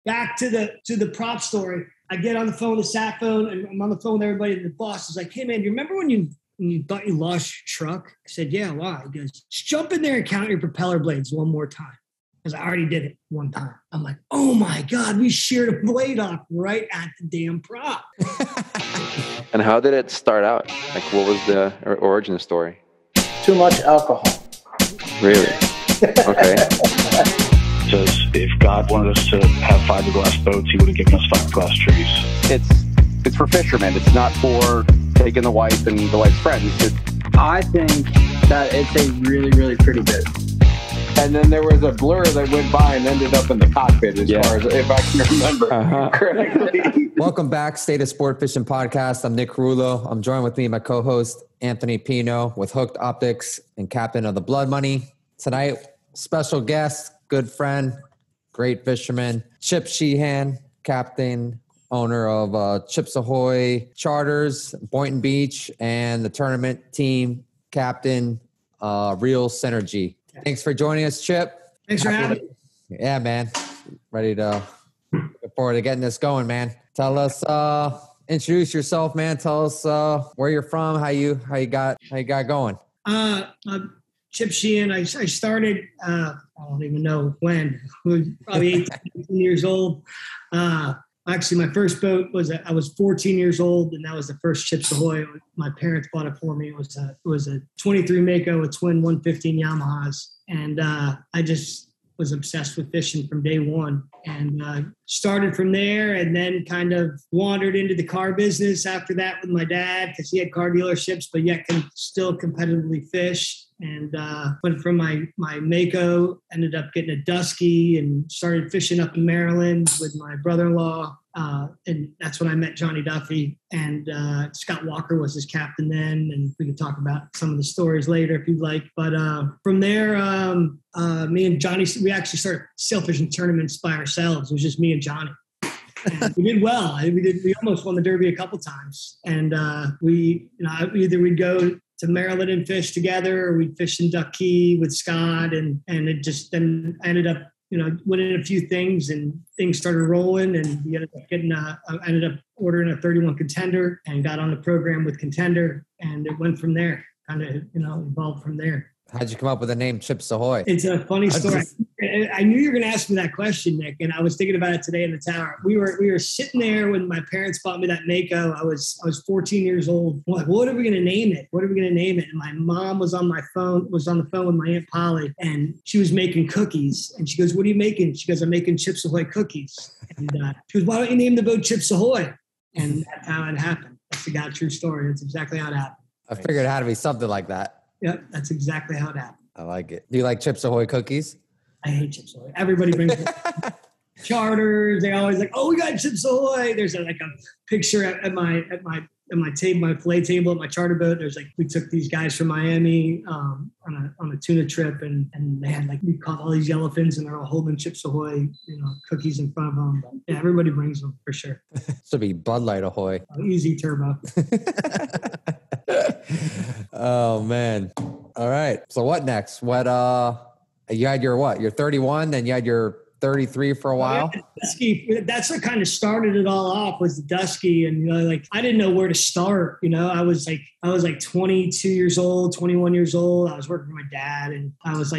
back to the prop story. I get on the phone, the sat phone, and I'm on the phone with everybody. And the boss is like, "Hey man, you remember when you thought you lost your truck?" I said, "Yeah, why?" He goes, "Just jump in there and count your propeller blades one more time." Because I already did it one time. I'm like, "Oh my God, we sheared a blade off right at the damn prop." And how did it start out? Like, what was the origin story? Too much alcohol. Really? Okay. Says if God wanted us to have fiberglass boats, he would have given us fiberglass trees. It's for fishermen. It's not for taking the wife and the wife's friends. I think that it's a really, really pretty bit. And then there was a blur that went by and ended up in the cockpit, as far as if I can remember correctly. Welcome back, State of Sport Fishing Podcast. I'm Nick Carullo. I'm joined with me, my co-host, Anthony Pino, with Hooked Optics and captain of the Blood Money. Tonight, special guest, good friend, great fisherman, Chips Sheehan, captain, owner of Chips Ahoy Charters, Boynton Beach, and the tournament team captain, Real Synergy. Thanks for joining us, Chip. Thanks for having me. Yeah, man. Ready to look forward to getting this going, man. Tell us, introduce yourself, man. Tell us where you're from, how you got going. I'm Chip Sheehan. I started, I don't even know when. I was probably 18 years old. Actually, my first boat I was 14 years old, and that was the first Chips Ahoy. My parents bought it for me. It was a 23 Mako, a twin 115 Yamahas, and I just was obsessed with fishing from day one, and started from there, and then kind of wandered into the car business after that with my dad because he had car dealerships, but yet can still competitively fish. And went from my Mako, ended up getting a Dusky, and started fishing up in Maryland with my brother-in-law. And that's when I met Johnny Duffy, and Scott Walker was his captain then. And we can talk about some of the stories later if you'd like. But from there, me and Johnny, we actually started sail fishing tournaments by ourselves. It was just me and Johnny. And we did well. We almost won the Derby a couple times. And either we'd go to Maryland and fish together, or we'd fish in Duck Key with Scott, and it just then ended up, winning a few things, and things started rolling, and we ended up getting I ended up ordering a 31 Contender and got on the program with Contender, and it went from there, kind of, evolved from there. How'd you come up with the name Chips Ahoy? It's a funny story. I knew you were going to ask me that question, Nick, and I was thinking about it today in the tower. We were sitting there when my parents bought me that Mako. I was 14 years old. I'm like, what are we going to name it? What are we going to name it? And my mom was on the phone with my Aunt Polly, and she was making cookies. And she goes, "What are you making?" She goes, "I'm making Chips Ahoy cookies." And she goes, "Why don't you name the boat Chips Ahoy?" And that's how it happened. That's the God true story. That's exactly how it happened. I figured it had to be something like that. Yep, that's exactly how it happened. I like it. Do you like Chips Ahoy cookies? I hate Chips Ahoy. Everybody brings Charters. They always like, "Oh, we got Chips Ahoy." There's a picture at my table, my play table at my charter boat. There's we took these guys from Miami on a tuna trip, and they had we caught all these yellowfins, and they're all holding Chips Ahoy, cookies in front of them. But yeah, everybody brings them for sure. Should be Bud Light Ahoy. Easy turbo. Oh man. All right. So what next? What you had your 31, then you had your 33 for a while. Dusky, that's what kind of started it all off, was the Dusky. And I didn't know where to start. I was 22 years old, 21 years old. I was working for my dad, and I was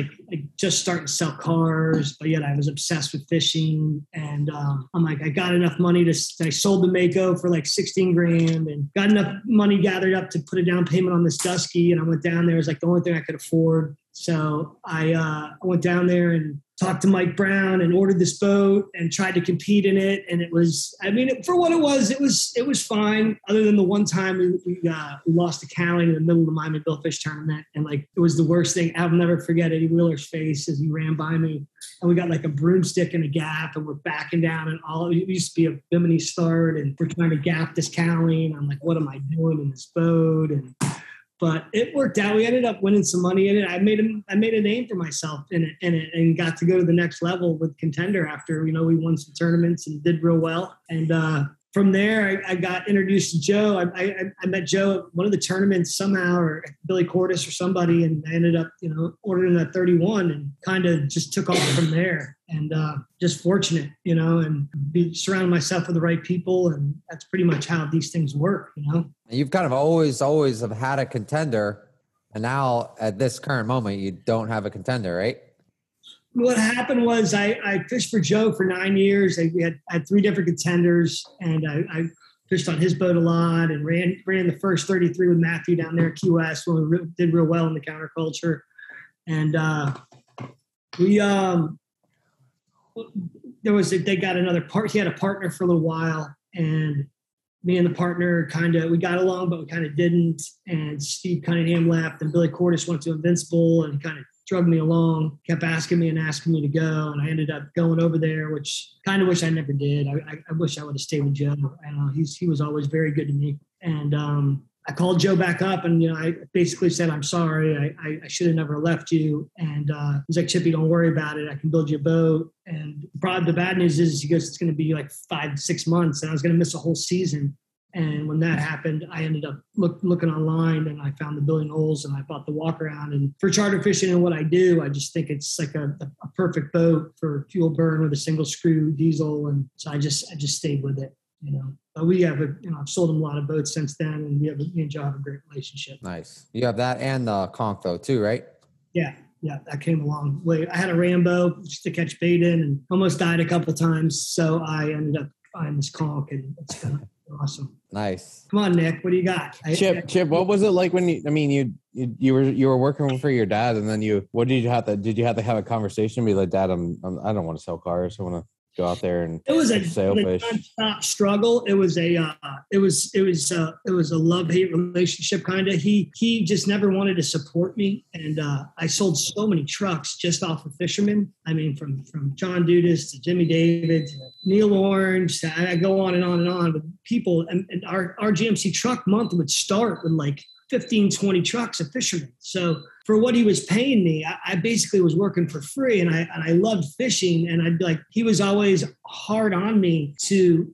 just starting to sell cars, but yet I was obsessed with fishing. And I'm I got enough money I sold the Mako for 16 grand, and got enough money gathered up to put a down payment on this Dusky. And I went down there. It was the only thing I could afford. So I went down there and talked to Mike Brown and ordered this boat and tried to compete in it. And it was, for what it was fine. Other than the one time we lost to Cali in the middle of the Miami Billfish tournament. And it was the worst thing. I'll never forget Eddie Wheeler's face as he ran by me. And we got a broomstick in a gap, and we're backing down, and it used to be a Bimini start, and we're trying to gap this Cali. And I'm like, what am I doing in this boat? But it worked out. We ended up winning some money in it. I made a name for myself in it, and got to go to the next level with Contender after we won some tournaments and did real well. And from there, I got introduced to Joe. I met Joe at one of the tournaments somehow, or Billy Cordes or somebody, and I ended up, ordering that 31 and kind of just took off from there. And just fortunate, and surrounding myself with the right people, and that's pretty much how these things work, You've kind of always have had a contender, and now at this current moment, you don't have a contender, right? What happened was I fished for Joe for 9 years. I had 3 different contenders, and I fished on his boat a lot and ran the first 33 with Matthew down there at Key West when we did real well in the counterculture. And they got another part. He had a partner for a little while, and me and the partner we got along, but we kind of didn't. And Steve Cunningham left, and Billy Cordes went to Invincible, and kind of drug me along, kept asking me to go. And I ended up going over there, which kind of wish I never did. I wish I would have stayed with Joe. He was always very good to me. And I called Joe back up, and I basically said, I'm sorry, I should have never left you. And he's like, Chippy, don't worry about it. I can build you a boat. And the bad news is, he goes, it's going to be like 5 to 6 months, and I was going to miss a whole season. And when that happened, I ended up looking online, and I found the Billy Knowles, and I bought the walkaround. And for charter fishing and what I do, I just think it's like a perfect boat for fuel burn with a single screw diesel. And so I just stayed with it, But we have I've sold him a lot of boats since then, and me and Joe have a great relationship. Nice. You have that and the Conch though too, right? Yeah, that came a long way. I had a Rambo just to catch bait in, and almost died a couple times. So I ended up buying this Conch, and it's been awesome. Nice. Come on, Nick. What do you got? Chip, what was it like when you were working for your dad, and then did you have to have a conversation, be like, Dad, I don't want to sell cars. I want to go out there and sailfish. Non-stop struggle. It was a love-hate relationship kind of. He just never wanted to support me, and I sold so many trucks just off of fishermen. I mean, from John Dudas to Jimmy David to Neil Orange. I go on and on and on with people, and our GMC truck month would start with like 15, 20 trucks of fishermen. So for what he was paying me, I basically was working for free, and I loved fishing. And I'd be like, he was always hard on me to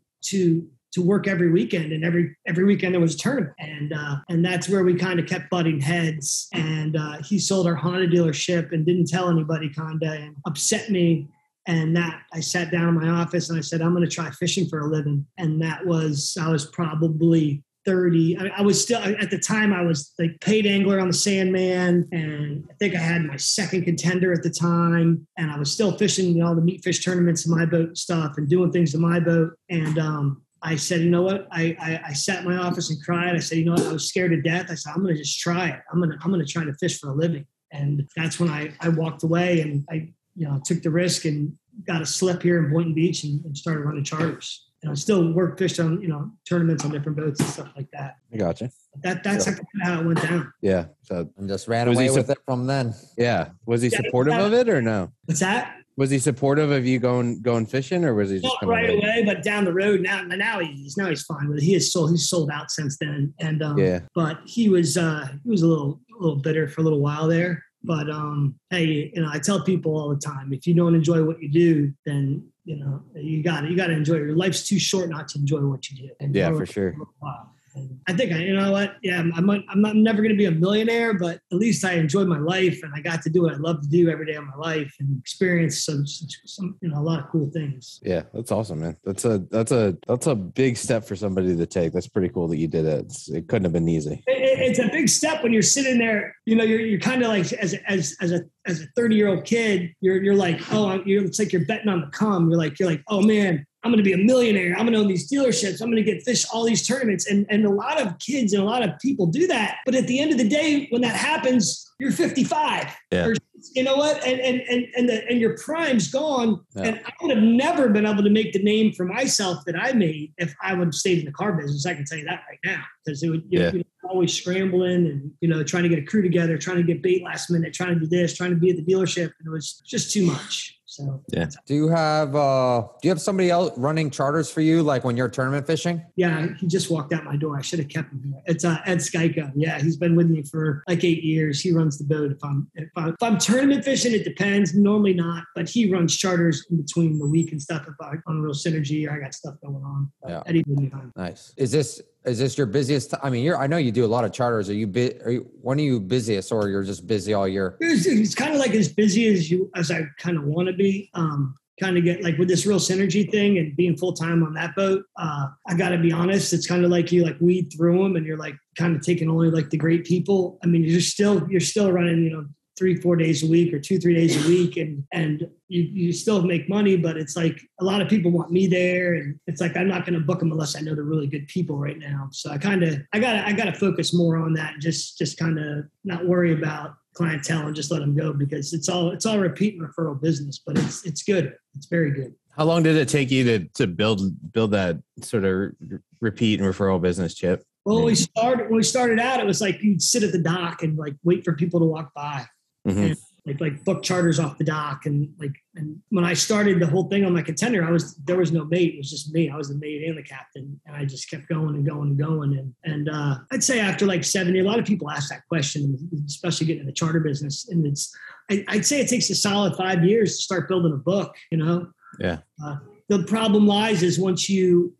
work every weekend, and every weekend there was a tournament. And that's where we kind of kept butting heads. And he sold our Honda dealership and didn't tell anybody, kind of, and upset me. And that I sat down in my office and I said, I'm going to try fishing for a living. And I was probably 30. I was still, at the time, I was like paid angler on the Sandman, and I think I had my second contender at the time, and I was still fishing all the meat fish tournaments in my boat and stuff, and doing things in my boat. And I said, you know what? I sat in my office and cried. I said, you know what? I was scared to death. I said, I'm going to just try it. I'm going to try to fish for a living. And that's when I walked away, and I took the risk and got a slip here in Boynton Beach and started running charters. And I still fished on, tournaments on different boats and stuff like that. I gotcha. That's kind of how it went down. Yeah. So and just ran away with it from then. Yeah. Was he supportive of it or no? What's that? Was he supportive of you going fishing, or was he just not right away? But down the road now he's fine with it. He's sold out since then. And but he was a little bitter for a little while there. But hey, I tell people all the time, if you don't enjoy what you do, then you got to enjoy it. Your life's too short not to enjoy what you do. And for sure. And I think I'm never going to be a millionaire, but at least I enjoyed my life, and I got to do what I love to do every day of my life, and experience some a lot of cool things. Yeah, that's awesome, man. That's a big step for somebody to take. That's pretty cool that you did it. It couldn't have been easy. It's a big step when you're sitting there. You're kind of like as a 30-year-old kid, you're like, it's like you're betting on the come. You're like, oh man, I'm going to be a millionaire. I'm going to own these dealerships. I'm going to get fish all these tournaments. And a lot of kids and a lot of people do that. But at the end of the day, when that happens, you're 55. Yeah. Or, you know what? And your prime's gone. Yeah. And I would have never been able to make the name for myself that I made if I would have stayed in the car business. I can tell you that right now, because it would you're always scrambling and trying to get a crew together, trying to get bait last minute, trying to do this, trying to be at the dealership, and it was just too much. So yeah. Do you have somebody else running charters for you, like when you're tournament fishing? Yeah, he just walked out my door. I should have kept him here. It's Ed Skyko. Yeah, he's been with me for like 8 years. He runs the boat. If I'm tournament fishing, it depends. Normally not, but he runs charters in between the week and stuff. If I'm on real synergy, I got stuff going on. Yeah. Eddie with me on. Nice. Is this your busiest? I mean, I know you do a lot of charters. When are you busiest, or you're just busy all year? It's kind of like as busy as I kind of want to be. Kind of get like with this real synergy thing and being full time on that boat. I got to be honest. It's kind of like you like weed through them, and you're like kind of taking only like the great people. I mean, you're still running 3-4 days a week or 2-3 days a week, and you still make money, but it's like a lot of people want me there, and it's like I'm not going to book them unless I know they're really good people right now. So I gotta focus more on that, and just kind of not worry about clientele and just let them go, because it's all repeat and referral business, but it's good. It's very good. How long did it take you to build that sort of repeat and referral business, Chip? Well, when we started out, it was like you'd sit at the dock and like wait for people to walk by. Mm-hmm. And like book charters off the dock, and when I started the whole thing on my contender, there was no mate. It was just me. I was the mate and the captain, and I just kept going and going and going. And I'd say after like 7 years, a lot of people ask that question, especially getting in the charter business. And I'd say it takes a solid 5 years to start building a book. Yeah. The problem lies is once you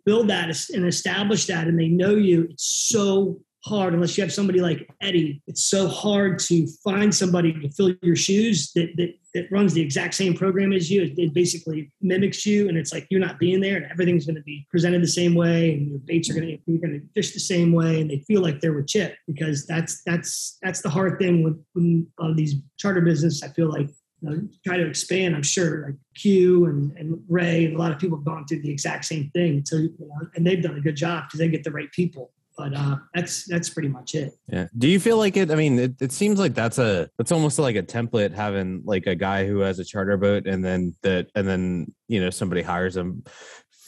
build that and establish that, and they know you, it's so hard unless you have somebody like Eddie. It's so hard to find somebody to fill your shoes that runs the exact same program as you. It basically mimics you, and it's like you're not being there, and everything's going to be presented the same way, and your baits you're going to fish the same way, and they feel like they're with Chip, because that's the hard thing with these charter business. I feel like try to expand. I'm sure like Q and Ray and a lot of people have gone through the exact same thing. So and they've done a good job because they get the right people. But that's pretty much it. Yeah. Do you feel like it? I mean, it seems like that's almost like a template, having like a guy who has a charter boat, and then somebody hires him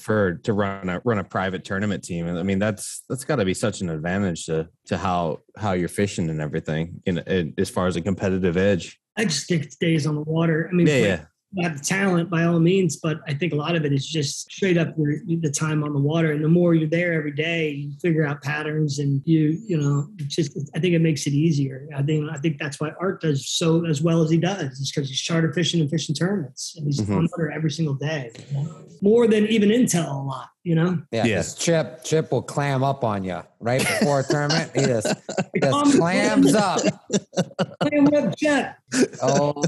to run a private tournament team. And I mean, that's got to be such an advantage to how you're fishing and everything, as far as a competitive edge. I just think it stays on the water. I mean, yeah. You have the talent by all means, but I think a lot of it is just straight up the time on the water. And the more you're there every day, you figure out patterns, and I think it makes it easier. I think that's why Art does so as well as he does, is because he's charter fishing and fishing tournaments, and he's on water every single day, more than even Intel a lot, Yeah. Yes. Chip will clam up on you right before a tournament. He just clams up. Clam up, Chip. Oh.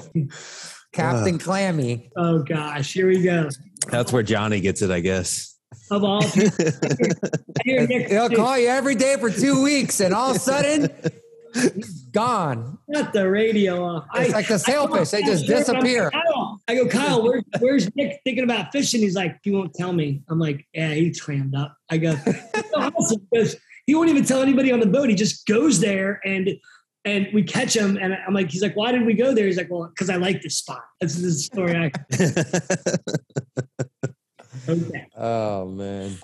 Captain Clammy. Oh gosh, here we go. That's where Johnny gets it, I guess. Of all people, he'll call you every day for 2 weeks, and all of a sudden, he's gone. Cut the radio off. It's like the sailfish; they just disappear. I go, Kyle, where's Nick thinking about fishing? He's like, he won't tell me. I'm like, yeah, he's clammed up. I go, he won't even tell anybody on the boat. He just goes there and we catch him, and I'm like, he's like, why did we go there? He's like, well, because I like this spot. That's the story. Okay. Oh man.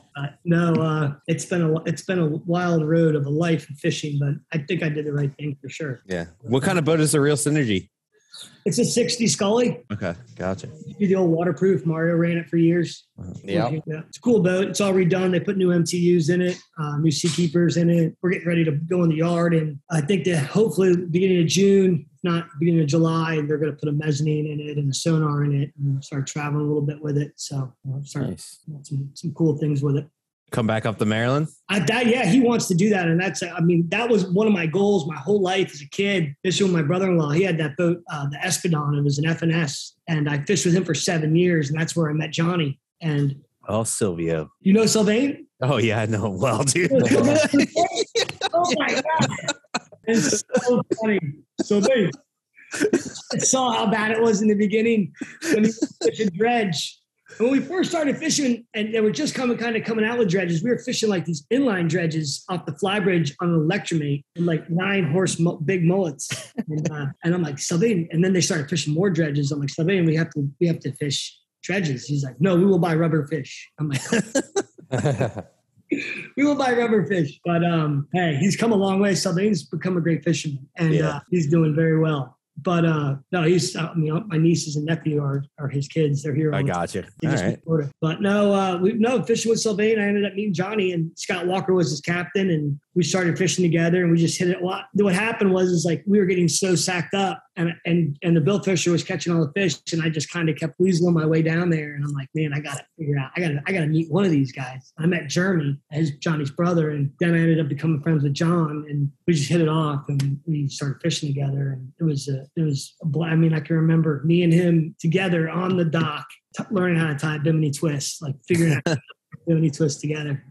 It's been a wild road of a life of fishing, but I think I did the right thing for sure. Yeah. What kind of boat is the Real Synergy? It's a 60 Scully. Okay, gotcha. The old waterproof. Mario ran it for years. Yeah. It's a cool boat. It's all redone. They put new MTUs in it, new seakeepers in it. We're getting ready to go in the yard, and I think that hopefully beginning of June, if not beginning of July, they're going to put a mezzanine in it and a sonar in it, and start traveling a little bit with it. So start some cool things with it. Come back up to Maryland? He wants to do that. And that was one of my goals my whole life as a kid. Fishing with my brother-in-law. He had that boat, the Espadon. It was an FNS. And I fished with him for 7 years. And that's where I met Johnny. And Silvio. You know Sylvain? Oh, yeah, I know him well, dude. Oh, my God. It's so funny. Sylvain. I saw how bad it was in the beginning when he was fishing dredge. When we first started fishing, and they were just coming out with dredges, we were fishing like these inline dredges off the flybridge on an Electromate and like 9-horse big mullets. And I'm like, Sylvain. And then they started fishing more dredges. I'm like, Sylvain, we have to fish dredges. He's like, no, we will buy rubber fish. I'm like, we will buy rubber fish. But hey, he's come a long way. Sylvain's become a great fisherman, and he's doing very well. But no, he's my nieces and nephew are his kids. They're here. I got you. All right. But no, fishing with Sylvain. I ended up meeting Johnny, and Scott Walker was his captain, and we started fishing together, and we just hit it a lot. What happened was like we were getting so sacked up, and the Billfisher was catching all the fish, and I just kind of kept weaseling my way down there, and I'm like, man, I got to figure out. I got to meet one of these guys. I met Jeremy, as Johnny's brother, and then I ended up becoming friends with John, and we just hit it off, and we started fishing together, and it was I mean, I can remember me and him together on the dock, learning how to tie a bimini twist, like figuring out how to tie a bimini twist together,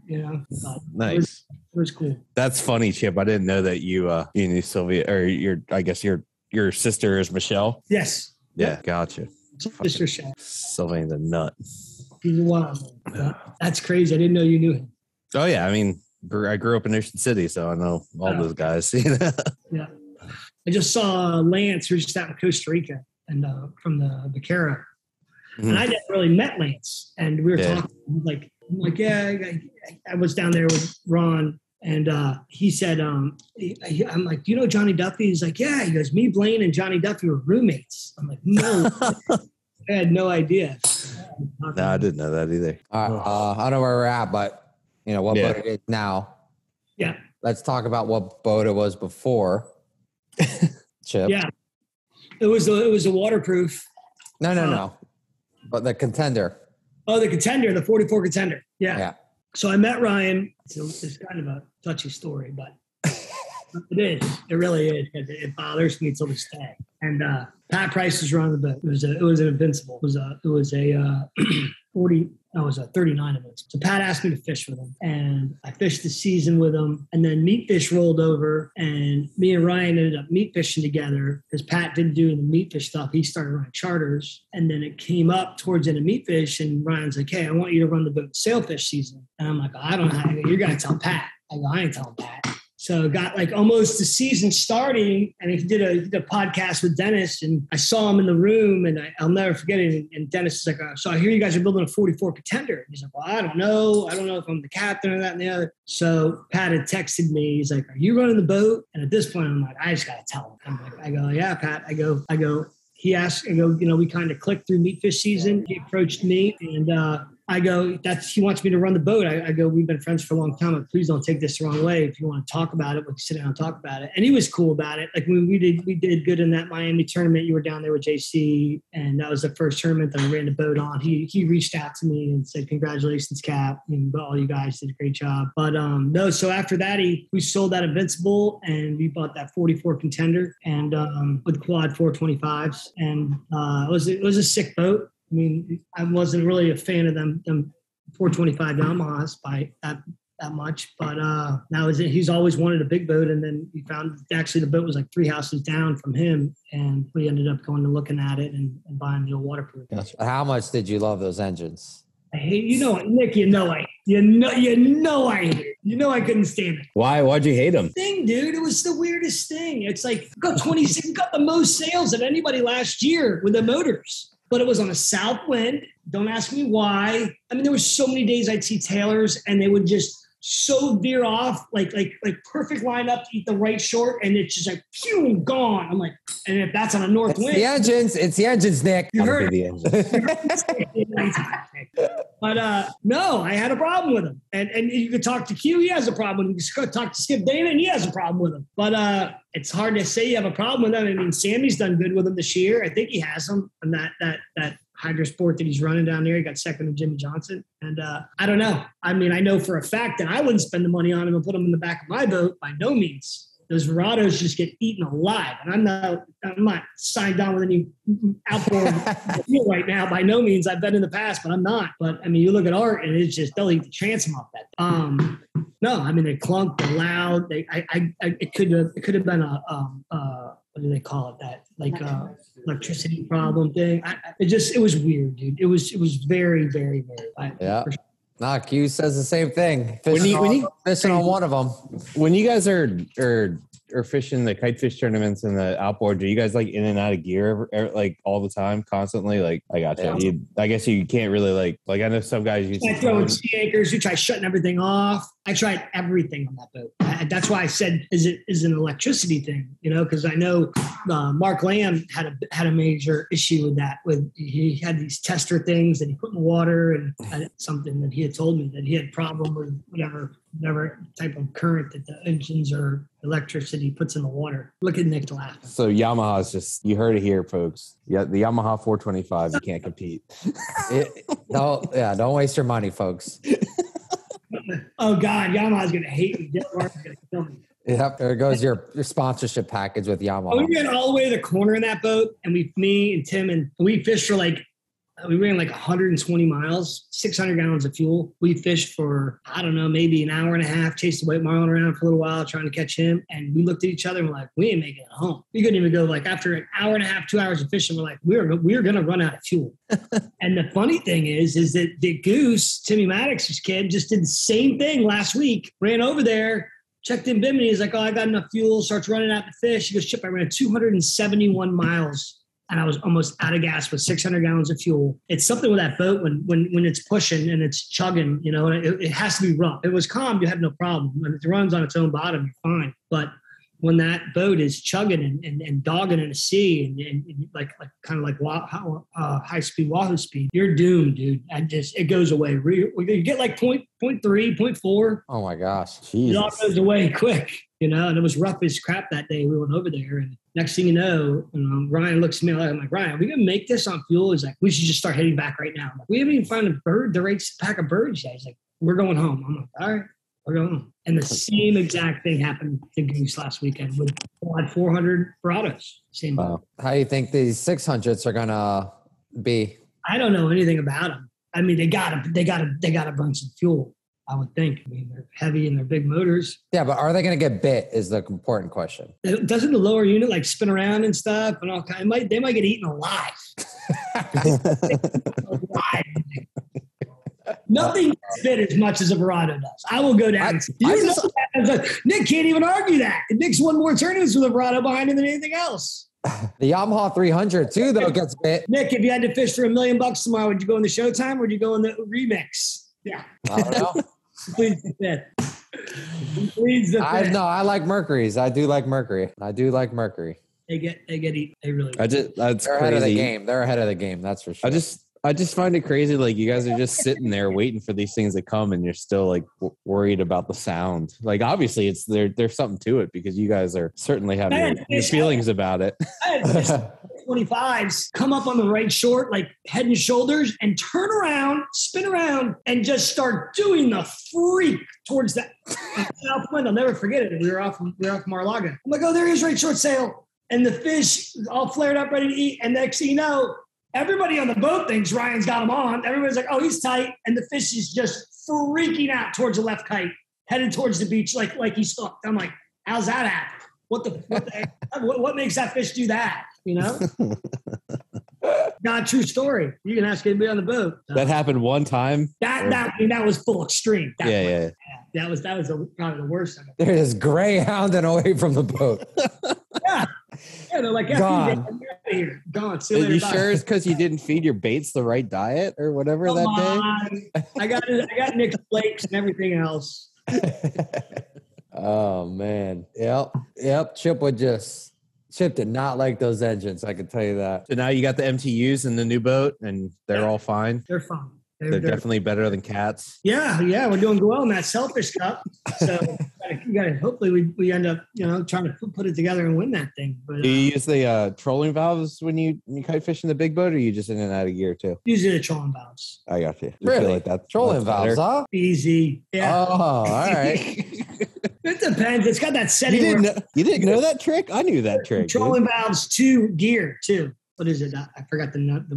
Nice. It was cool. That's funny, Chip. I didn't know that you knew Sylvia, or I guess your sister is Michelle. Yes. Yeah, gotcha. Sister Michelle. Sylvain's a nut. He's wild. That's crazy. I didn't know you knew him. Oh yeah, I mean, I grew up in Ocean City, so I know all those guys. Yeah. I just saw Lance, who was just out in Costa Rica, and from the Vaquera. Mm-hmm. And I never really met Lance. And we were talking, I'm like, I was down there with Ron, and he said, I'm like, do you know Johnny Duffy? He's like, yeah. He goes, me, Blaine, and Johnny Duffy were roommates. I'm like, no. I had no idea. No, I didn't know that either. I don't know where we're at, but what boat it is now. Yeah. Let's talk about what boat it was before. Chip. Yeah. It was a waterproof. No. But the Contender. Oh, the Contender, the 44 Contender. Yeah. So I met Ryan. It's kind of a touchy story, but it is. It really is. It bothers me till this day. And Pat Price was running the boat. It was an Invincible. It was a 40. No, it was a 39 of it. So Pat asked me to fish with him, and I fished the season with him. And then Meat Fish rolled over, and me and Ryan ended up meat fishing together because Pat didn't do the meat fish stuff. He started running charters, and then it came up towards the end of meat fish, and Ryan's like, "Hey, I want you to run the boat sailfish season." And I'm like, "I don't know how to go. You're gonna tell Pat." I go, "I ain't telling Pat." So it got like almost the season starting, and he did a podcast with Dennis, and I saw him in the room, and I'll never forget it. And Dennis is like, "So I hear you guys are building a 44 Contender." He's like, "Well, I don't know. I don't know if I'm the captain or that and the other." So Pat had texted me. He's like, "Are you running the boat?" And at this point, I'm like, I just got to tell him. I go, "Yeah, Pat." I go, he asked, we kind of clicked through meat fish season. He approached me, and I go, he wants me to run the boat. I go, we've been friends for a long time, but please don't take this the wrong way. If you want to talk about it, we can sit down and talk about it. And he was cool about it. Like when we did good in that Miami tournament. You were down there with JC, and that was the first tournament that I ran the boat on. He reached out to me and said, "Congratulations, Cap. And all you guys did a great job." But no, so after that, we sold that Invincible, and we bought that 44 Contender, and with quad 425s. And it was a sick boat. I mean, I wasn't really a fan of them 425 Yamahas by that much, but now he's always wanted a big boat, and then we found actually the boat was like 3 houses down from him, and we ended up going and looking at it and buying the old waterproof. Gotcha. How much did you love those engines? I hate, Nick, I hate it. I couldn't stand it. Why'd you hate them? Dude, it was the weirdest thing. It's like got the most sales of anybody last year with the motors. But it was on a south wind. Don't ask me why. I mean, there were so many days I'd see Taylors, and they would just so veer off, like perfect line up to eat the right short, and it's just like, phew, gone. I'm like, and if that's on a north wind. It's the engines, Nick. You heard But no, I had a problem with him. And you could talk to Q, he has a problem. You could talk to Skip Dana, and he has a problem with him. But it's hard to say you have a problem with him. I mean, Sammy's done good with him this year. I think he has him on that Hydro Sport that he's running down there. He got second to Jimmy Johnson. And I don't know. I mean, I know for a fact that I wouldn't spend the money on him and put him in the back of my boat by no means. Those Verados just get eaten alive. And I'm not signed on with any outboard right now. By no means. I've been in the past, but I'm not. But I mean, you look at Art, and it's just, they'll eat the transom off that. No, I mean, they clunk, they're loud. It could have been a what do they call it? That like electricity problem thing. It was weird, dude. It was very, very, very. Yeah. Nah, Q says the same thing. Fishing on one of them. When you guys are fishing the kite fish tournaments and the outboard, are you guys like in and out of gear like all the time, constantly? Like, I got you. Yeah. I guess you can't really like I know some guys use. I throw in sea anchors. You try shutting everything off. I tried everything on that boat. That's why I said, is an electricity thing, because I know Mark Lamb had a major issue with that. He had these tester things that he put in the water, and something that he had told me that he had problem with whatever type of current that the engines or electricity puts in the water. Look at Nick laugh. So Yamaha's just, you heard it here, folks. Yeah, the Yamaha 425, you can't compete. Don't waste your money, folks. Oh God, Yamaha's gonna hate me. Mark's gonna kill me. Yep, there goes your sponsorship package with Yamaha. We ran all the way to the corner in that boat, and me and Tim, and we fished for we ran 120 miles, 600 gallons of fuel. We fished for, I don't know, maybe an hour and a half, chased the white marlin around for a little while, trying to catch him. And we looked at each other and we're like, we ain't making it home. We couldn't even go after an hour and a half, 2 hours of fishing, we're like, we're going to run out of fuel. And the funny thing is that the Goose, Timmy Maddox's kid, just did the same thing last week, ran over there, checked in Bimini. He's like, oh, I got enough fuel, starts running out the fish. He goes, Chip, I ran 271 miles. And I was almost out of gas with 600 gallons of fuel. It's something with that boat when it's pushing and it's chugging, it has to be rough. If it was calm, you have no problem. When it runs on its own bottom, you're fine. But when that boat is chugging and dogging in a sea and kind of high speed Wahoo speed, you're doomed, dude. It goes away. You get 0.3, 0.4. Oh my gosh. Jesus. It all goes away quick, and it was rough as crap that day. We went over there, and next thing you know, Ryan looks at me, I'm like, Ryan, are we going to make this on fuel? He's like, we should just start heading back right now. Like, we haven't even found the right pack of birds yet. He's like, we're going home. I'm like, all right, we're going home. And the same exact thing happened to Goose last weekend with 400 Dorados. Same boat. How do you think these 600s are going to be? I don't know anything about them. I mean, they gotta burn some fuel, I would think. I mean, they're heavy and they're big motors. Yeah, but are they going to get bit is the important question. Doesn't the lower unit spin around and stuff and all kind? They might get eaten alive. Nothing gets bit as much as a Verado does. I will go down. Nick can't even argue that. Nick's won more tournaments with a Verado behind him than anything else. The Yamaha 300 too, though, gets bit. Nick, if you had to fish for $1 million tomorrow, would you go in the Showtime or would you go in the remix? Yeah. I don't know. Please the fifth. Please the fifth. I like Mercuries. I do like Mercury. They get eaten. They really do. That's They're crazy. ahead of the game. They're ahead of the game. That's for sure. I just find it crazy. You guys are just sitting there waiting for these things to come, and you're still worried about the sound. Obviously, there's something to it because you guys are certainly having your feelings about it. I had 25s come up on the right short, head and shoulders, and turn around, spin around, and just start doing the freak towards that south wind. I'll never forget it. We were off Mar-a-Lago. I'm like, oh, there he is, right short sail, and the fish all flared up, ready to eat. And next thing you know, everybody on the boat thinks Ryan's got him on. Everybody's like, oh, he's tight. And the fish is just freaking out towards the left kite, headed towards the beach like he's hooked. I'm like, how's that happen? What the heck? What makes that fish do that? Not true story. You can ask anybody on the boat. That happened one time. That was full extreme. Yeah. That was probably the worst of it. They're just greyhounding away from the boat. Yeah, they're like, gone. Get out of here. Gone. See Are you later, you bye. sure it's because you didn't feed your baits the right diet or whatever Come that day? on. I got Nick's flakes and everything else. Oh man. Yep. Chip did not like those engines. I can tell you that. So now you got the MTUs in the new boat, and they're all fine. They're fine. They're definitely better than cats. Yeah, we're doing well in that Selfish Cup. So you gotta hopefully we end up trying to put it together and win that thing. But do you use the trolling valves when you kite fish in the big boat, or are you just in and out of gear too? Usually the trolling valves. I got you. Really? That's Trolling valves, better. huh? Easy. Yeah. Oh, all right. It depends. It's got that setting. You didn't know that trick? I knew that trick. Trolling valves to gear too. What is it? I forgot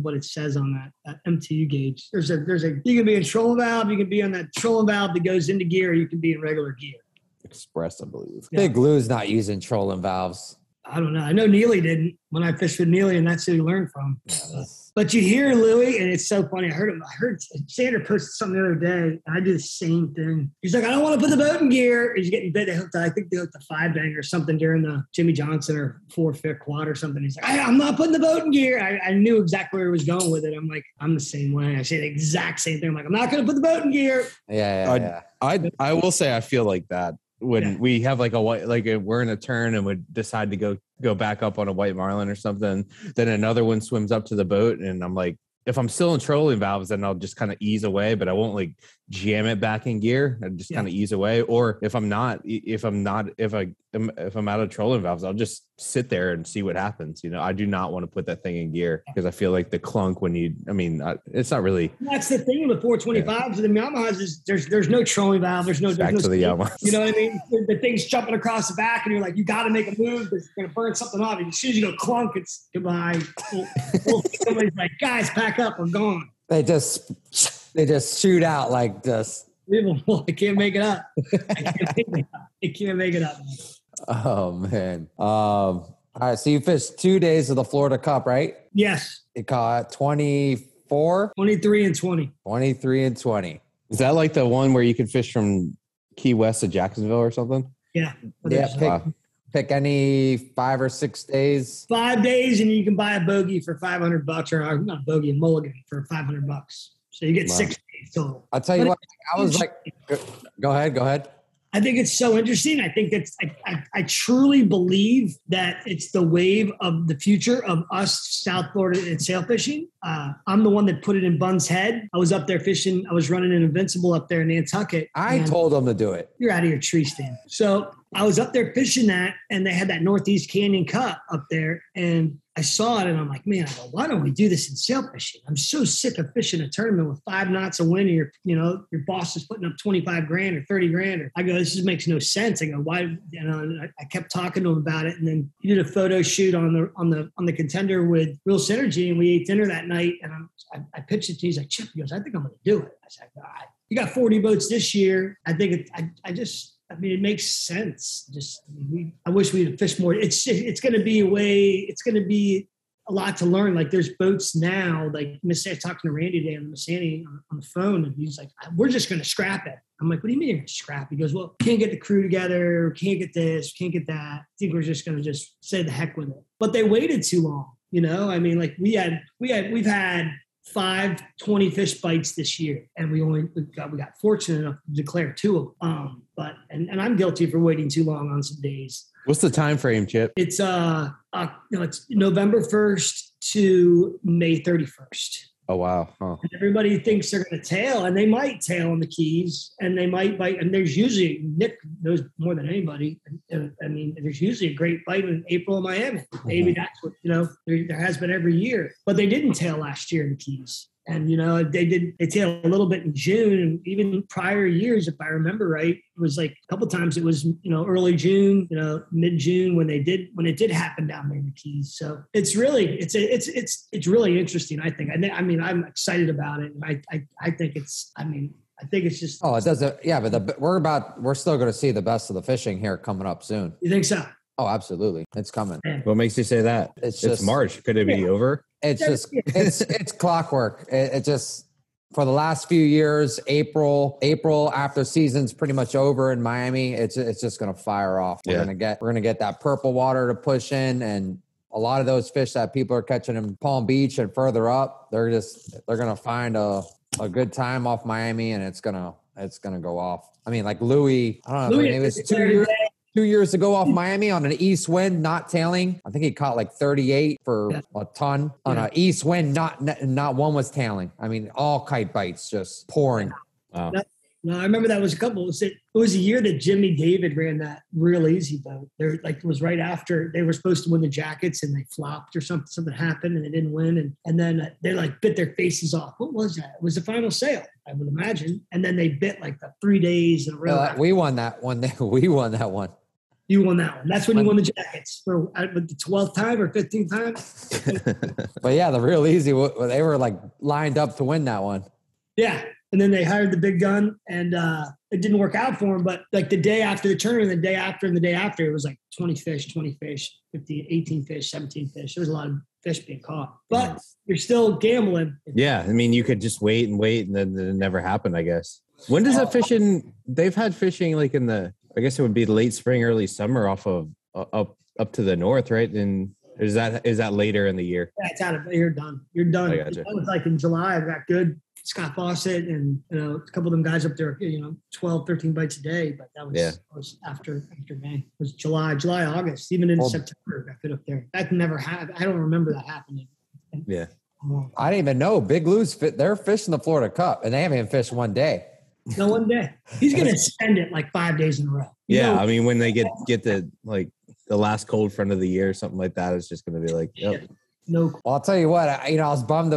what it says on that MTU gauge. There's a you can be in trolling valve. You can be on that trolling valve that goes into gear. You can be in regular gear. Express, I believe. Yeah. Big Lou's not using trolling valves. I don't know. I know Neely didn't when I fished with Neely, and that's who he learned from. Yeah, But you hear Louis, and it's so funny. I heard Sander posted something the other day, and I do the same thing. He's like, I don't want to put the boat in gear. He's getting bit. I think they hooked a 5-bang or something during the Jimmy Johnson or 4-5 quad or something. He's like, I'm not putting the boat in gear. I knew exactly where he was going with it. I'm like, I'm the same way. I say the exact same thing. I'm like, I'm not going to put the boat in gear. Yeah. I will say I feel like that when we have like we're in a turn and would decide to go back up on a white marlin or something, then another one swims up to the boat, and I'm like, if I'm still in trolling valves, then I'll just kind of ease away, but I won't like jam it back in gear. I just kind of ease away. Or if I'm out of trolling valves, I'll just sit there and see what happens. I do not want to put that thing in gear because I feel like the clunk it's not really. That's the thing with 425s and the Yamahas is there's no trolling valve. There's no back to the Yamahas. You know what I mean? The thing's jumping across the back, and you're like, you got to make a move. It's going to burn something off. And as soon as you go clunk, it's goodbye. Somebody's like, guys, pack up. We're gone. They just shoot out like this. I can't make it up. I can't make it up. Oh man. All right. So you fished 2 days of the Florida Cup, right? Yes. You caught 24, 23 and 20. 23 and 20. Is that like the one where you can fish from Key West to Jacksonville or something? Yeah. Pick any 5 or 6 days. 5 days, and you can buy a bogey for $500, or not a bogey, a mulligan for $500. So you get 6 days total. I'll tell you what. I was like, go ahead. I think it's so interesting. I think that's I truly believe that it's the wave of the future of us South Florida and sail fishing. I'm the one that put it in Bun's head. I was up there fishing. I was running an Invincible up there in Nantucket. I told them to do it. You're out of your tree stand. So I was up there fishing that, and they had that Northeast Canyon Cup up there, and I saw it, and I'm like, man, why don't we do this in sail fishing? I'm so sick of fishing a tournament with 5 knots of wind, and your boss is putting up 25 grand or 30 grand. I go, this just makes no sense. I go, why? And I kept talking to him about it, and then he did a photo shoot on the Contender with Real Synergy, and we ate dinner that night, and I pitched it to him. He's like, Chip, he goes, I think I'm going to do it. I said, all right. You got 40 boats this year. I think it makes sense. I wish we'd fished more. It's going to be a lot to learn. Like there's boats now, like I was talking to Randy today on the phone, and he's like, we're just going to scrap it. I'm like, what do you mean you're going to scrap? He goes, well, can't get the crew together. Can't get this, can't get that. I think we're just going to just say the heck with it. But they waited too long. I mean, like we've had 5 20 fish bites this year, and we got fortunate enough to declare 2 of them. But I'm guilty for waiting too long on some days. What's the time frame, Chip? It's it's November 1st to May 31st. Oh wow! Huh. And everybody thinks they're going to tail, and they might tail on the Keys, and they might bite. And there's usually, Nick knows more than anybody. I mean, there's usually a great bite in April in Miami. Maybe that's what there has been every year, but they didn't tail last year in the Keys. And, they tailed a little bit in June, and even prior years, if I remember right, it was like a couple of times it was, early June, mid-June when it did happen down there in the Keys. So it's really, it's really interesting. I think, I'm excited about it. And I think it's just. Oh, it doesn't. Yeah. But we're still going to see the best of the fishing here coming up soon. You think so? Oh, absolutely. It's coming. What makes you say that? It's March. Could it be over? It's just, it's clockwork. It just, for the last few years, April after season's pretty much over in Miami, it's just going to fire off. We're going to get that purple water to push in, and a lot of those fish that people are catching in Palm Beach and further up, they're going to find a good time off Miami, and it's going to go off. I mean, like Louis, I don't know, maybe it was 2 years ago off Miami on an east wind, not tailing. I think he caught like 38 for a ton on an east wind. Not one was tailing. I mean, all kite bites just pouring. Wow. No, I remember that was a couple. It was a year that Jimmy David ran that Real Easy boat. It was right after they were supposed to win the jackets, and they flopped or something. Something happened, and they didn't win. And then they bit their faces off. What was that? It was the final sale, I would imagine. And then they bit like the 3 days in a row. We won that one. We won that one. You won that one. That's when you won the jackets for the 12th time or 15th time. But yeah, the Real Easy, they were like lined up to win that one. Yeah. And then they hired the big gun, and it didn't work out for him. But like the day after the tournament, the day after, and the day after, it was like 20 fish, 50, 18 fish, 17 fish. There was a lot of fish being caught. But you're still gambling. Yeah, I mean, you could just wait, and then it never happened, I guess. When does that fishing? They've had fishing like in the, I guess it would be late spring, early summer, off of up to the north, right? And is that later in the year? Yeah, it's out of. You're done. You're done. I gotcha. It was like in July. I got good Scott Fawcett and a couple of them guys up there. 12, 13 bites a day. But that was after May. It was July, August, even in September. I got good up there. That never happened. I don't remember that happening. Yeah. I didn't even know Big Lou's they're fishing the Florida Cup, and they haven't even fished one day. No, one day. He's going to spend it like 5 days in a row. Yeah, I mean, when they get the the last cold front of the year or something like that, it's just going to be like, yep. No. Well, I'll tell you what, I was bummed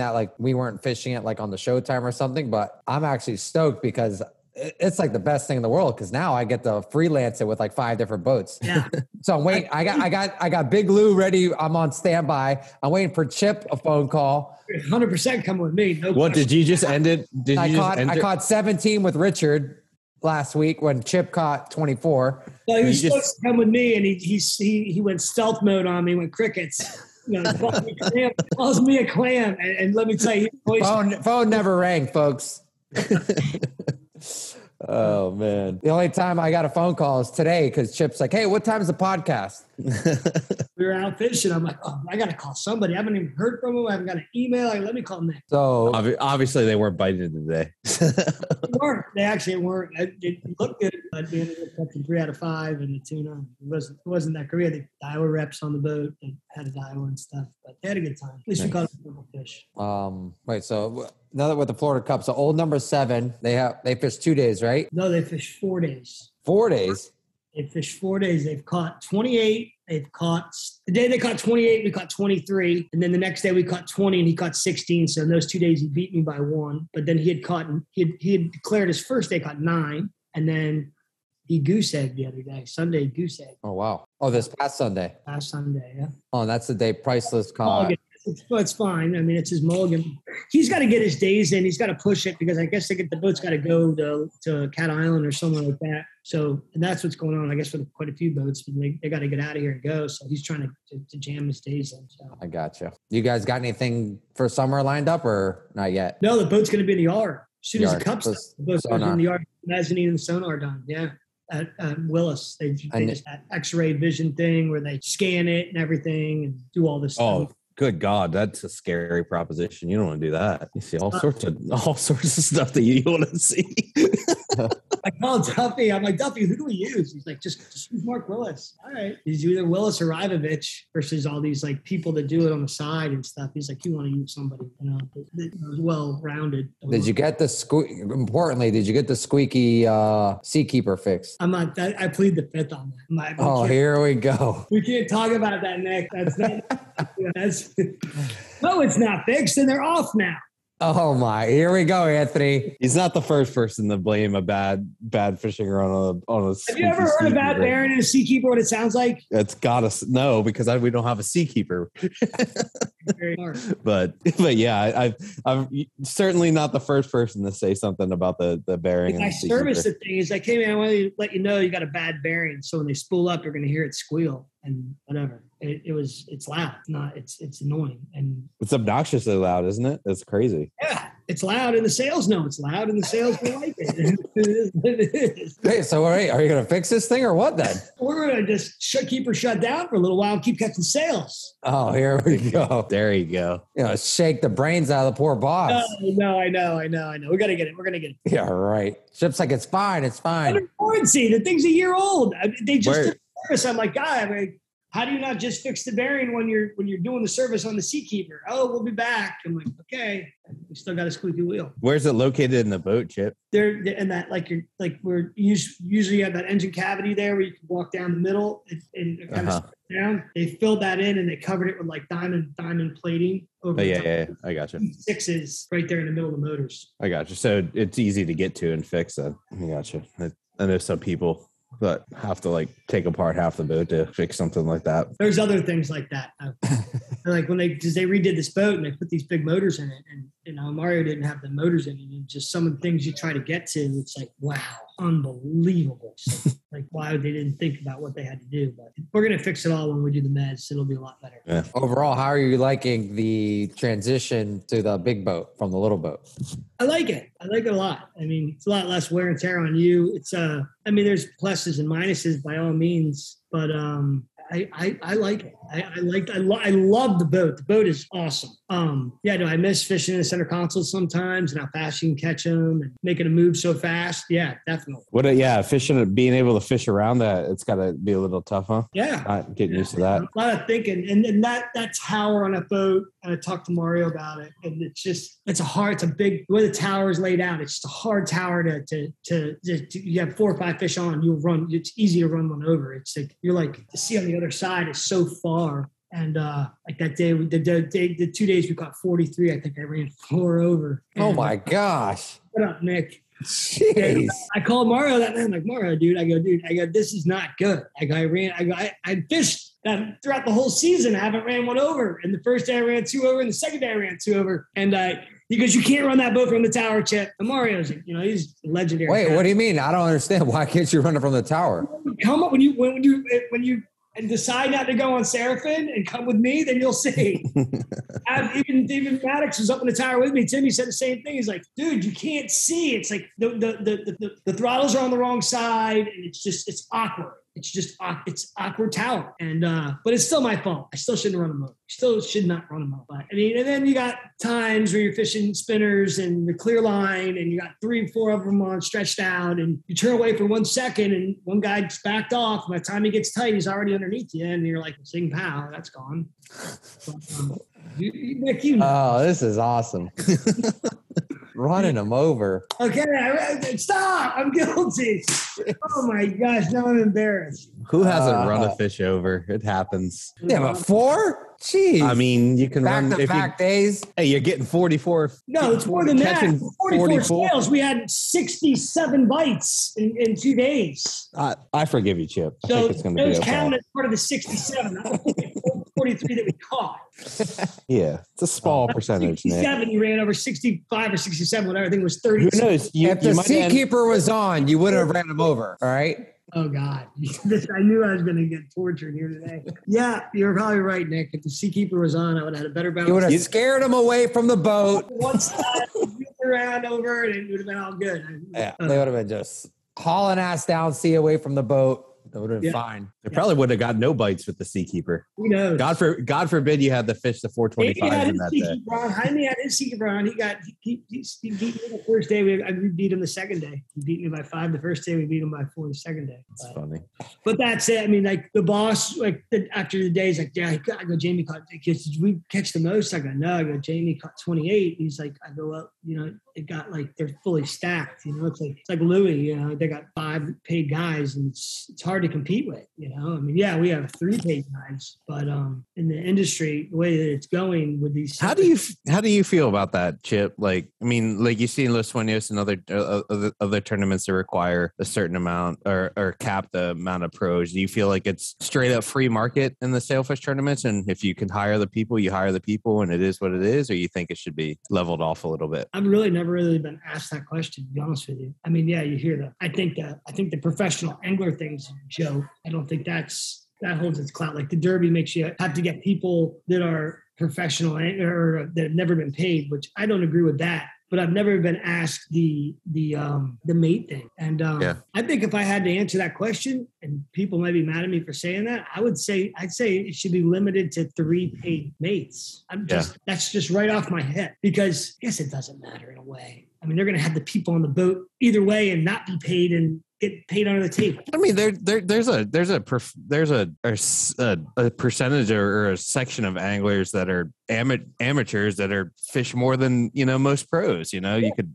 that like we weren't fishing it like on the Showtime or something, but I'm actually stoked because it's like the best thing in the world because now I get to freelance it with like 5 different boats. Yeah. So I'm waiting. I got Big Lou ready. I'm on standby. I'm waiting for Chip a phone call. 100% come with me. No. What, did you just end it? I caught 17 with Richard last week when Chip caught 24. Well, he was supposed to come with me, and he went stealth mode on me. Went crickets. Calls me a clam, and let me tell you, phone never rang, folks. Oh man! The only time I got a phone call is today because Chip's like, "Hey, what time's the podcast?" We were out fishing. I'm like, "Oh, I got to call somebody. I haven't even heard from him. I haven't got an email. Like, let me call him." So obviously they weren't biting today. They weren't. They actually weren't. It looked good. But we ended up catching 3 out of 5 and the tuna. It wasn't that great. The Daiwa reps on the boat. They had a Daiwa and stuff, but they had a good time. At least we caught a couple fish. Wait. So now that with the Florida Cup, so old number 7, they fished 2 days, right? No, they fished 4 days. 4 days. They fished 4 days. They've caught 28. The day they caught 28, we caught 23. And then the next day we caught 20 and he caught 16. So in those 2 days he beat me by 1. But then he had declared his first day caught 9. And then he goose egged the other day. Sunday goose egg. Oh wow. Oh, this past Sunday. Last Sunday, yeah. Oh, and that's the day Priceless caught. It's fine. I mean, it's his mulligan. He's got to get his days in. He's got to push it because I guess the boat's got to go to Cat Island or somewhere like that. So, and that's what's going on, I guess, with quite a few boats. They got to get out of here and go. So he's trying to jam his days in. So. I gotcha. You guys got anything for summer lined up or not yet? No, the boat's going to be in the yard. As soon as the cup's done, the boat's going to be in the yard. Mezzanine and sonar done. Yeah. At Willis, they just had X-ray vision thing where they scan it and everything and do all this stuff. Oh, good God, that's a scary proposition. You don't want to do that. You see all sorts of stuff that you want to see. I called Duffy. I'm like, Duffy, who do we use? He's like, just use Mark Willis. All right. He's either Willis or Ivovich versus all these like people that do it on the side and stuff. He's like, you want to use somebody, that well-rounded. Did you get the squeaky Seakeeper fix? I plead the fifth on that. Here we go. We can't talk about that, Nick. That's not. No, it's not fixed, and they're off now. Oh my! Here we go, Anthony. He's not the first person to blame a bad fishing run on a. Have you ever heard a bad bearing in a Seakeeper? What it sounds like? It's gotta no, because we don't have a Seakeeper. Very hard. But yeah, I'm certainly not the first person to say something about the bearing. I service the thing. Is like, hey man, I want to let you know you got a bad bearing. So when they spool up, you're going to hear it squeal and whatever. It's loud. It's annoying and it's obnoxiously loud, isn't it? It's crazy. Yeah, it's loud, and the sales know it's loud, and the salesmen like it. It is. Hey, so are you going to fix this thing or what then? We're going to just keep her shut down for a little while and keep catching sales. Oh, here we go. There you go. Shake the brains out of the poor boss. No, I know. We got to get it. We're going to get it. Yeah, right. Chip's like, it's fine. Under warranty. The thing's a year old. They just did service. I'm like, how do you not just fix the bearing when you're doing the service on the Seakeeper? Oh, we'll be back. I'm like, okay. We still got a squeaky wheel. Where's it located in the boat, Chip? They're in that we're usually have that engine cavity there where you can walk down the middle and it kind of down. They filled that in and they covered it with like diamond plating over. Yeah. I got you. 6s right there in the middle of the motors. I got you. So it's easy to get to and fix that. I got you. I know some people that have to like take apart half the boat to fix something like that. There's other things like that. like because they redid this boat and they put these big motors in it, and Mario didn't have the motors in it, and just some of the things you try to get to, it's like, wow, unbelievable. So, like, why they didn't think about what they had to do, but we're gonna fix it all when we do the meds. It'll be a lot better. Yeah. Overall, how are you liking the transition to the big boat from the little boat? I like it a lot. I mean, it's a lot less wear and tear on you. It's there's pluses and minuses by all means, but I like it. I love the boat. The boat is awesome. I miss fishing in the center console sometimes and how fast you can catch them and making a move so fast. Yeah, definitely. Being able to fish around that, it's got to be a little tough, huh? Yeah. Not getting used to that. A lot of thinking. And that tower on a boat, I talked to Mario about it, and it's a big, the way the tower is laid out, it's just a hard tower to you have 4 or 5 fish on, you'll run, it's easy to run one over. It's like, you're like, to see on the other side is so far. And like that day, the 2 days we caught 43, I think I ran 4 over. And, oh my gosh. What up, Nick? Jeez. I called Mario that night. I'm like, Mario, dude, I go, this is not good. I fished that throughout the whole season. I haven't ran one over. And the first day I ran 2 over, and the second day I ran 2 over. And he goes, you can't run that boat from the tower, Chip. And Mario's, he's legendary. Wait, what do you mean? I don't understand. Why can't you run it from the tower? Come up when you and decide not to go on Seraphin and come with me, then you'll see. Even Maddox was up in the tower with me. Timmy said the same thing. He's like, dude, you can't see. It's like the throttles are on the wrong side, and it's awkward. It's awkward tower. And but it's still my fault. I still shouldn't run them over. Still should not run them over. But I mean, and then you got times where you're fishing spinners and the clear line, and you got 3 or 4 of them on stretched out, and you turn away for 1 second, and one guy's backed off. By the time he gets tight, he's already underneath you, and you're like, sing pow, that's gone. But, Nick, oh, this is awesome. Running them over. Okay, stop. I'm guilty. Oh my gosh, now I'm embarrassed. Who hasn't run a fish over? It happens. Yeah, but 4? Jeez. I mean, you can run back days. Hey, you're getting 44. No, it's more than that. 44 scales. We had 67 bites in 2 days. I forgive you, Chip. I So think it's going to be okay. Count as part of the 67. Not 43 that we caught. Yeah, it's a small percentage. 67, you ran over 65 or 67, whatever. I think it was 30. Who knows? If the Seakeeper was on, you would have ran him over. All right. Oh God! I knew I was going to get tortured here today. Yeah, you're probably right, Nick. If the Seakeeper was on, I would have had a better balance. You would have scared him away from the boat. One side, around over, and it would have been all good. Yeah, they would have been just hauling ass down, sea away from the boat. It would have been fine. They probably would have got no bites with the Seakeeper. Who knows? God forbid you had to fish the 425 in that day. Jaime had his Seakeeper on. He beat me the first day. We beat him the second day. He beat me by 5 the first day. We beat him by 4 the second day. That's funny. But that's it. I mean, like the boss, after the day, he's like, yeah, I go, Jamie caught. Did we catch the most? I go, no. I go, Jamie caught 28. He's like, I go up. It got they're fully stacked. It's like Louis. They got 5 paid guys, and it's hard to compete with. I mean, yeah, we have 3 paid guys, but in the industry, the way that it's going with these. How do you feel about that, Chip? Like, I mean, like you see in Los Sueños and other tournaments that require a certain amount or cap the amount of pros. Do you feel like it's straight up free market in the sailfish tournaments, and if you can hire the people, you hire the people, and it is what it is, or you think it should be leveled off a little bit? I've really never really been asked that question, to be honest with you. I mean, yeah, you hear that. I think the professional angler thing's a joke. I don't think that holds its clout. Like the Derby makes you have to get people that are professional angler or that have never been paid, which I don't agree with that. But I've never been asked the mate thing. And I think if I had to answer that question, and people might be mad at me for saying that, I'd say it should be limited to 3 paid mates. That's just right off my head, because I guess it doesn't matter in a way. I mean, they're going to have the people on the boat either way and not be paid and get paid under the table. I mean, there's a percentage or a section of anglers that are amateurs that are fish more than most pros. You could.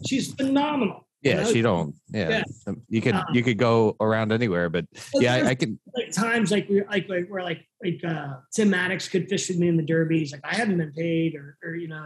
She's phenomenal. Yeah, she don't. Yeah, you could go around anywhere, but I can. Like times where Tim Maddox could fish with me in the derbies. Like I haven't been paid, or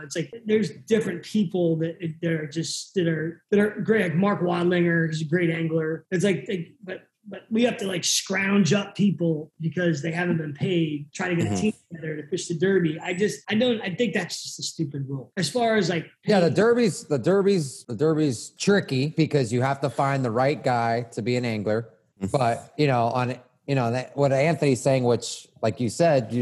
it's like there's different people that are great. Like Mark Wadlinger, he's a great angler. It's like, but but we have to like scrounge up people because they haven't been paid, try to get a team together to fish the derby. I think that's just a stupid rule. As far as like, the derby's tricky because you have to find the right guy to be an angler. But, what Anthony's saying, which like you said,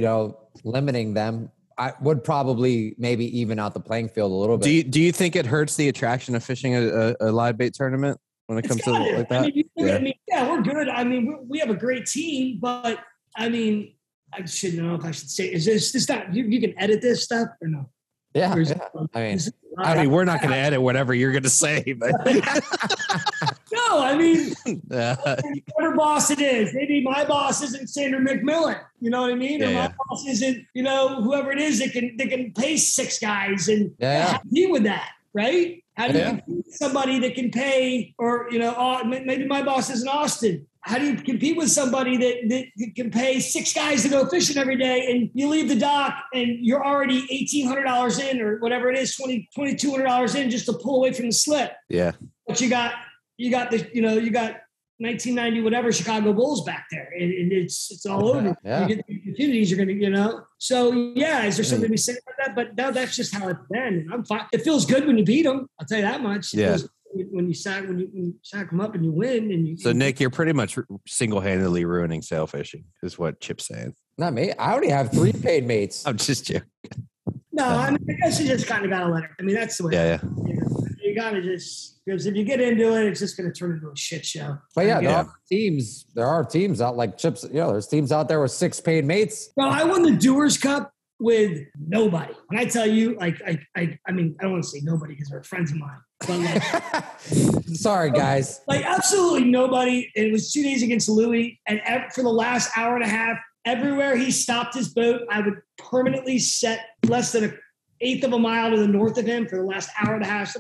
limiting them, I would probably maybe even out the playing field a little bit. Do you think it hurts the attraction of fishing a live bait tournament when it comes to like that? We're good. I mean, we have a great team, but I mean, I shouldn't know if I should say, is this not, you can edit this stuff or no? Yeah. I mean, we're not going to edit whatever you're going to say, but no, I mean, whatever boss it is, maybe my boss isn't Sandra McMillan, you know what I mean? Or my boss isn't, whoever it is that can pay 6 guys and how do you deal with that, right? How do you compete with somebody that can pay, or, maybe my boss isn't Austin. How do you compete with somebody that can pay 6 guys to go fishing every day, and you leave the dock and you're already $1,800 in, or whatever it is, $2,200 in just to pull away from the slip. Yeah. But you got 1990 whatever Chicago Bulls back there, and it's all over. Yeah. You get the opportunities, you're gonna, So is there something to be said about that? But no, that's just how it's been. And I'm fine. It feels good when you beat them. I'll tell you that much. Yeah. When you sack them up and you win, So Nick, you're pretty much single-handedly ruining sail fishing, is what Chip's saying. Not me. I already have 3 paid mates. I'm just joking. No, I mean, I guess you just kind of got to let it. I mean, that's the way. Yeah. You got to just, because if you get into it, it's just going to turn into a shit show. But there are teams out like Chips. There's teams out there with 6 paid mates. Well, I won the Doers Cup with nobody. When I tell you, I mean, I don't want to say nobody because they're friends of mine. But like, sorry, guys. Like absolutely nobody. And it was 2 days against Louis, and for the last hour and a half, everywhere he stopped his boat, I would permanently set less than an eighth of a mile to the north of him for the last hour and a half.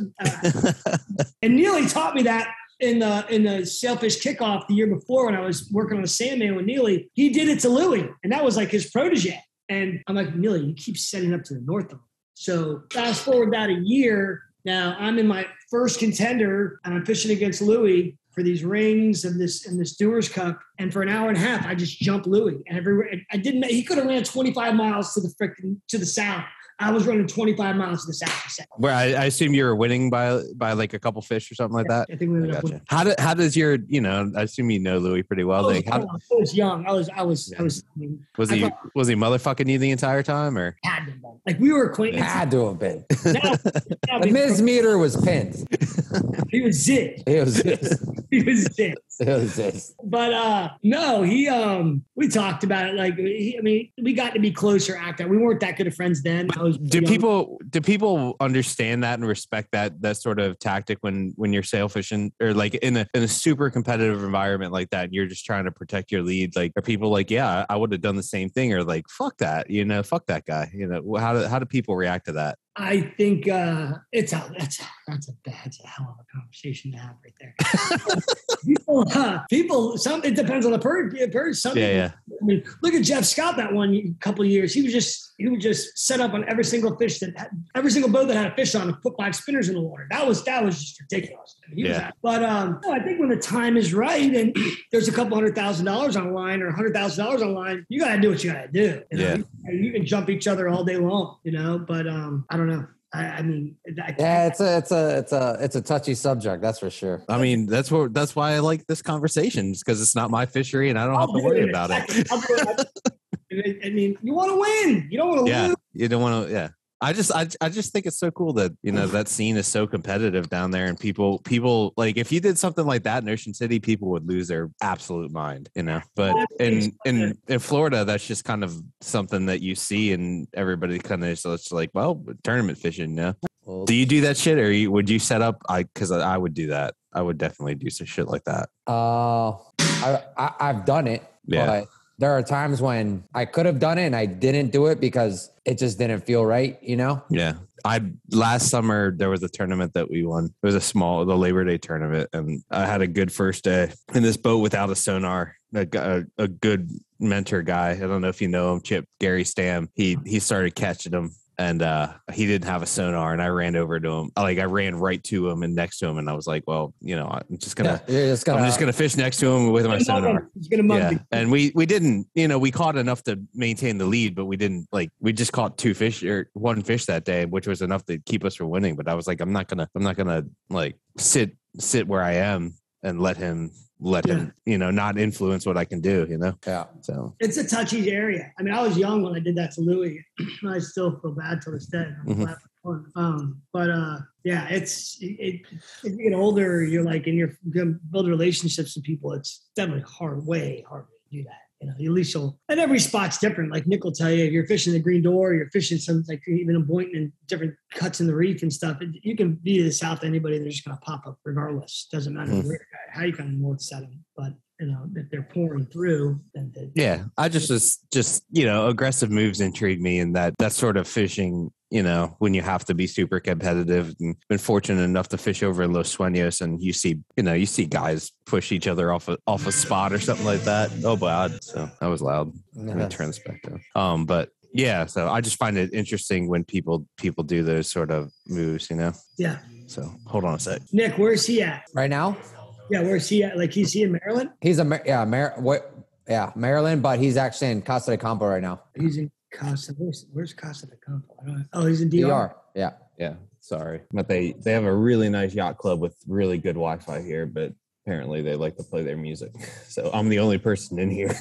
And Neely taught me that in the Sailfish Kickoff the year before when I was working on a Sandman with Neely. He did it to Louis, and that was like his protege. And I'm like, Neely, you keep setting up to the north of him. So fast forward about a year. Now I'm in my first contender, and I'm fishing against Louis for these rings and this Doers Cup. And for an hour and a half, I just jumped Louis. And everywhere he could have ran 25 miles to the south. I was running 25 miles to the south. Where I assume you were winning by like a couple fish or something like that. I think we ended up winning. How does your, I assume you know Louis pretty well. I was young. I was was he motherfucking you the entire time, or had to have been. Like we were acquaintances. Had to have been. Now, the Ms. Meter was pinned. He was zit. He was zit. He was zit. It was this. But no, we talked about it. Like we got to be closer after. We weren't that good of friends then. Do people understand that and respect that sort of tactic when you're sail fishing, or like in a super competitive environment like that, and you're just trying to protect your lead? Like, are people like, yeah, I would have done the same thing, or like, fuck that, fuck that guy? How do people react to that? I think that's a hell of a conversation to have right there. People. It depends on the person. Yeah. I mean, look at Jeff Scott that one couple of years. He would just set up on every single boat that had a fish on and put 5 spinners in the water. That was just ridiculous. But I think when the time is right and there's a couple $100,000 on the line or $100,000 on the line, you got to do what you got to do. You can jump each other all day long, but I don't know. It's a touchy subject, that's for sure. I mean, that's why I like this conversation, because it's not my fishery and I don't have to worry about it. I mean, you want to win. You don't want to lose. You don't want to. Yeah. I just think it's so cool that that scene is so competitive down there, and people like, if you did something like that in Ocean City, people would lose their absolute mind, But in Florida, that's just kind of something that you see, and everybody kind of is like, well, tournament fishing, yeah. Well, do you do that shit, or would you set up? Because I would do that. I would definitely do some shit like that. I've done it, but there are times when I could have done it and I didn't do it because it just didn't feel right, Yeah. Last summer, there was a tournament that we won. It was the Labor Day tournament. And I had a good first day in this boat without a sonar. A good mentor guy. I don't know if you know him, Chip, Gary Stam. He started catching them. and he didn't have a sonar, and I ran over to him. Like I ran right to him and next to him, and I was like, well, I'm just gonna fish next to him with my sonar. Yeah, and we didn't, we caught enough to maintain the lead, but we didn't we just caught one fish that day, which was enough to keep us from winning. But I was like, I'm not gonna sit where I am and let him not influence what I can do, Yeah. So it's a touchy area. I mean, I was young when I did that to Louis. I still feel bad till this day. It's if you get older, you're like, and you're going to build relationships with people. It's definitely way harder to do that. At least and every spot's different. Like Nick will tell you, if you're fishing the Green Door, you're fishing some, like even in Boynton and different cuts in the reef and stuff. You can be to the south to anybody, they're just going to pop up regardless. Doesn't matter how you kind of north set them. But if they're pouring through, then I just aggressive moves intrigue me, and that sort of fishing. When you have to be super competitive, and been fortunate enough to fish over in Los Sueños, and you see guys push each other off a spot or something like that. Oh, God. So that was loud. Let me turn this back down. But yeah, so I just find it interesting when people do those sort of moves, Yeah. So hold on a sec. Nick, where's he at right now? Yeah, where's he at? Like, is he in Maryland? He's Maryland, but he's actually in Costa de Campo right now. He's in Costa. Where's Costa de Campo? I don't know. Oh, he's in DR. Yeah. Sorry, but they have a really nice yacht club with really good Wi-Fi here, but apparently they like to play their music. So I'm the only person in here.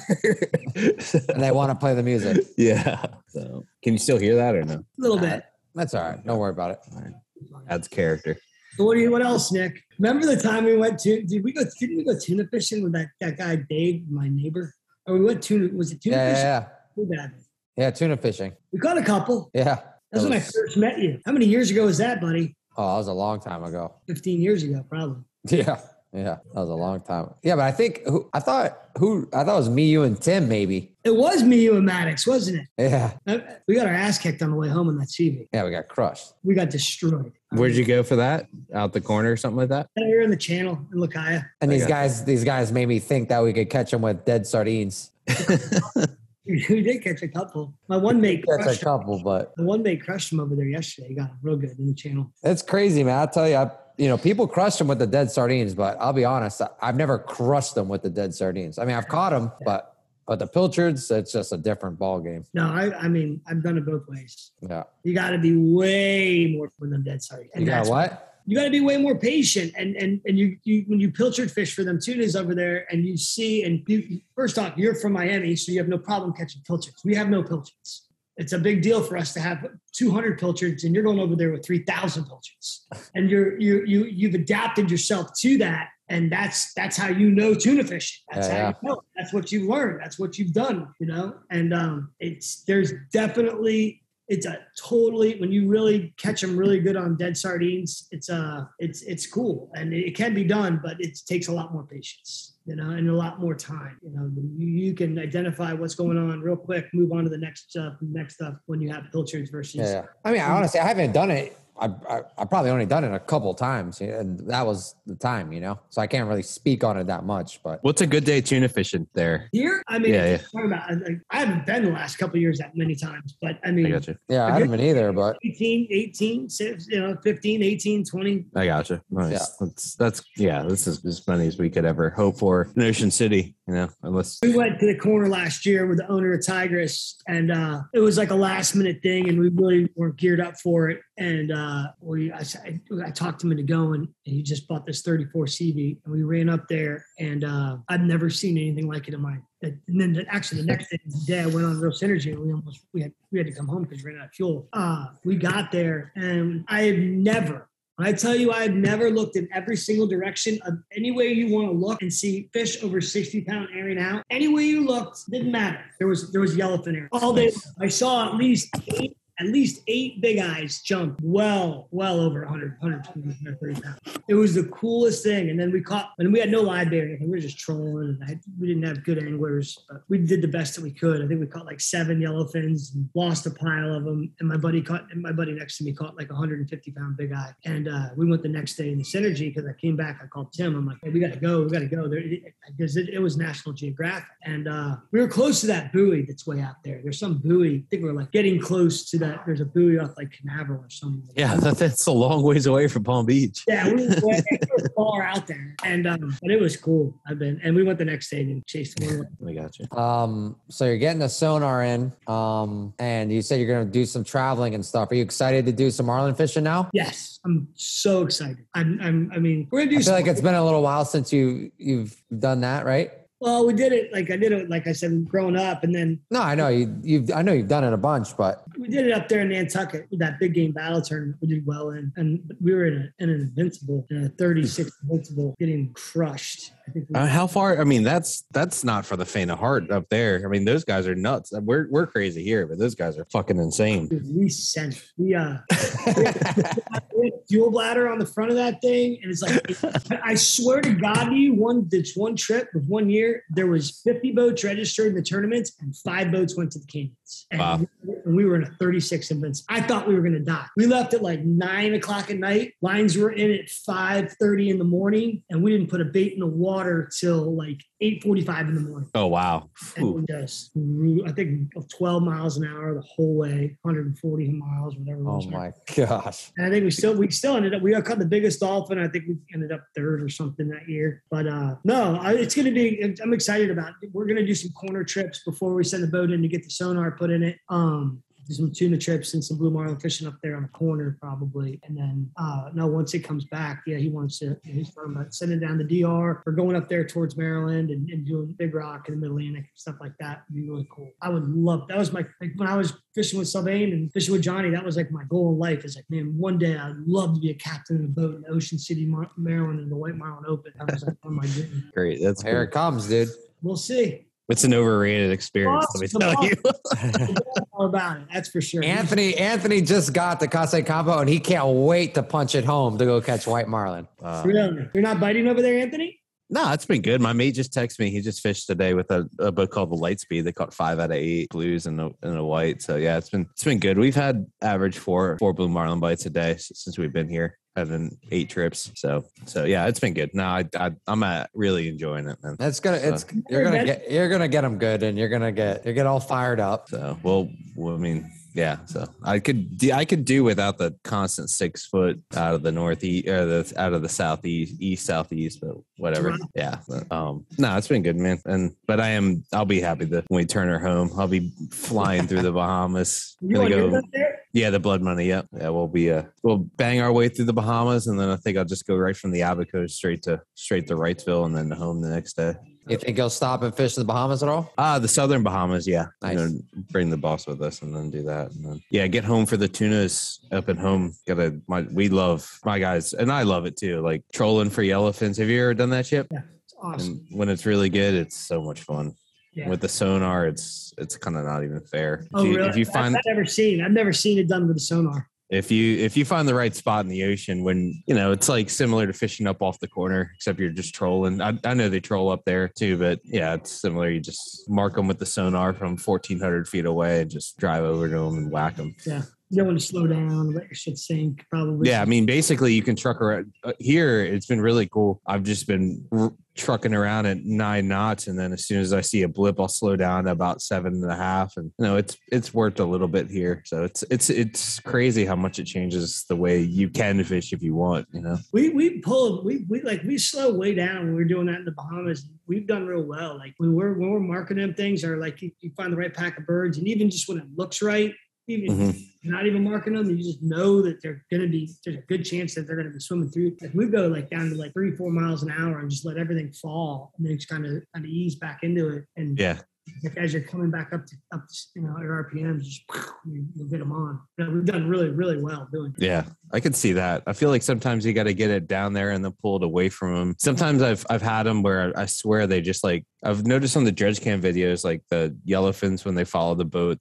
And they want to play the music. Yeah. So can you still hear that or no? A little bit. That's all right. Don't worry about it. All right. Adds character. So what else, Nick? Remember the time we went to? Didn't we go tuna fishing with that guy Dave, my neighbor? Or we went tuna? Was it tuna fishing? Yeah. Too bad. Yeah, tuna fishing. We caught a couple. Yeah. That's when I first met you. How many years ago was that, buddy? Oh, that was a long time ago. 15 years ago, probably. Yeah, that was a long time. Yeah, but I thought it was me, you, and Tim, maybe. It was me, you, and Maddox, wasn't it? Yeah. We got our ass kicked on the way home in that CV. Yeah, we got crushed. We got destroyed. Where'd you go for that? Out the corner or something like that? We were in the channel in Lucaya. And these guys made me think that we could catch them with dead sardines. We did catch a couple. My one mate crushed him over there yesterday. He got him real good in the channel. It's crazy, man. I'll tell you, people crush them with the dead sardines, but I'll be honest, I've never crushed them with the dead sardines. I mean, I've caught them, but the pilchards, it's just a different ball game. No, I mean, I've done it both ways. Yeah. You got to be way more for them dead sardines. You got what? You got to be way more patient, and you when you pilchard fish for them tunas over there, and you see, and first off, you're from Miami, so you have no problem catching pilchards. We have no pilchards. It's a big deal for us to have 200 pilchards, and you're going over there with 3,000 pilchards, and you've adapted yourself to that, and that's how you know tuna fishing. That's how you know. That's what you've learned. That's what you've done. And it's a totally, when you really catch them really good on dead sardines, it's cool, and it can be done, but it takes a lot more patience, and a lot more time. You can identify what's going on real quick, move on to the next stuff when you have pilchards versus. Yeah. I mean, honestly, I haven't done it. I probably only done it a couple times, and that was the time, so I can't really speak on it that much. But what's a good day tuna fishing there? Here, I mean, I haven't been the last couple of years that many times, but I mean, I got you. Yeah, I haven't been either, but 18, 15, 18, 20. I got you. Nice. Yeah. This is as many as we could ever hope for in Ocean City, unless we went to the corner last year with the owner of Tigress, and it was like a last minute thing, and we really weren't geared up for it. And I talked him into going, and he just bought this 34 CV, and we ran up there, and I've never seen anything like it in my. And then the next day I went on Real Synergy, and we had to come home because we ran out of fuel. We got there, and I had never looked in every single direction of any way you want to look and see fish over 60-pound airing out. Any way you looked, didn't matter. There was yellowfin airing all day. I saw at least eight big eyes jump well over 100, 120, 130 pounds. It was the coolest thing. And then we had no live bait or anything. We were just trolling, and we didn't have good anglers, but we did the best that we could. I think we caught like 7 yellowfins and lost a pile of them. And my buddy next to me caught like 150-pound big eye. And we went the next day in the Synergy, because I came back. I called Tim. I'm like, hey, we got to go. Because it was National Geographic. And we were close to that buoy that's way out there. There's some buoy. I think we were like getting close to that there's a buoy off like Canaveral or something. Yeah, that's a long ways away from Palm Beach. Yeah, we were far out there, and but it was cool. And we went the next day and chased one. I got you. So you're getting the sonar in, and you said you're going to do some traveling and stuff. Are you excited to do some marlin fishing now? Yes, I'm so excited. I mean, we're gonna do. I feel like it's been a little while since you've done that, right? Well, we did it like I said, growing up, and then. No, I know I know you've done it a bunch, but we did it up there in Nantucket with that big game battle tournament. We did well in, and we were in an invincible, in a 36 invincible, getting crushed. I think how far? I mean, that's not for the faint of heart up there. I mean, those guys are nuts. We're crazy here, but those guys are fucking insane. We sent it. We had a fuel bladder on the front of that thing, and it's like I swear to God, to you, one trip with 1 year. There was 50 boats registered in the tournaments and 5 boats went to the Canyons. And, wow. And we were in a 36 invincible. I thought we were going to die. We left at like 9 o'clock at night. Lines were in at 5:30 in the morning, and we didn't put a bait in the water till like 8:45 in the morning. Oh, wow. And we just, I think 12 miles an hour the whole way, 140 miles, whatever it was. Oh my gosh. And I think we still ended up, we caught the biggest dolphin. I think we ended up 3rd or something that year. But no, it's going to be, I'm excited about it. We're going to do some corner trips before we send the boat in to get the sonar put in it. Do some tuna trips and some blue marlin fishing up there on the corner probably. And then, once it comes back, he's talking about sending down the DR or going up there towards Maryland and doing Big Rock in the Mid-Atlantic and stuff like that. It'd be really cool. I would love, that was when I was fishing with Sylvain and fishing with Johnny, that was like my goal in life. Is like, man, one day I'd love to be a captain of a boat in Ocean City, Maryland in the White Marlin Open. That was like one of my dreams. Great. That's here. Cool. It comes, dude. We'll see. It's an overrated experience, let me tell you. All about it, that's for sure. Anthony just got the Casey combo, and he can't wait to punch it home to go catch white marlin. Really? You're not biting over there, Anthony? No, it's been good. My mate just texted me. He just fished today with a boat called the Lightspeed. They caught 5 out of 8 blues and a white. So yeah, it's been good. We've had average four blue marlin bites a day since we've been here, having 8 trips. So yeah, it's been good. No, I'm really enjoying it, man. You're gonna get them good, and you're gonna get all fired up. So I mean. Yeah, so I could do without the constant 6 foot out of the northeast or out of the southeast, but whatever. Yeah, but, no, it's been good, man. But I'll be happy that when we turn her home, I'll be flying through the Bahamas. Yeah, the blood money. Yep. Yeah, we'll bang our way through the Bahamas, and then I think I'll just go right from the Abaco straight to Wrightsville, and then home the next day. You think you'll stop and fish in the Bahamas at all? The southern Bahamas, yeah. Nice. Bring the boss with us and then do that. And then, get home for the tunas up at home. We love my guys, and I love it too. Like trolling for yellowfins. Have you ever done that, Chip? Yeah, it's awesome. And when it's really good, it's so much fun. Yeah. With the sonar, it's kind of not even fair. Really? I've never seen it done with the sonar. If you find the right spot in the ocean, when it's like similar to fishing up off the corner, except you're just trolling. I know they troll up there too, but yeah, it's similar. You just mark them with the sonar from 1,400 feet away and just drive over to them and whack them. Yeah. You don't want to slow down, let your shit sink, probably. Yeah, I mean, basically, you can truck around. Here, it's been really cool. I've just been trucking around at 9 knots, and then as soon as I see a blip, I'll slow down to about 7.5. And it's worked a little bit here. So it's crazy how much it changes the way you can fish if you want. We slow way down when we're doing that in the Bahamas. We've done real well. Like when we're marking them things, or like you find the right pack of birds, and even just when it looks right. Even not even marking them, you just know that there's a good chance that they're gonna be swimming through. Like we go down to 3-4 miles an hour and just let everything fall, and then just kind of ease back into it. And as you're coming back up at RPMs, you'll get them on. We've done really, really well doing it. Yeah, I can see that. I feel like sometimes you got to get it down there and then pull it away from them. Sometimes I've had them where I swear they just I've noticed on the dredge cam videos, like the yellowfins, when they follow the boat.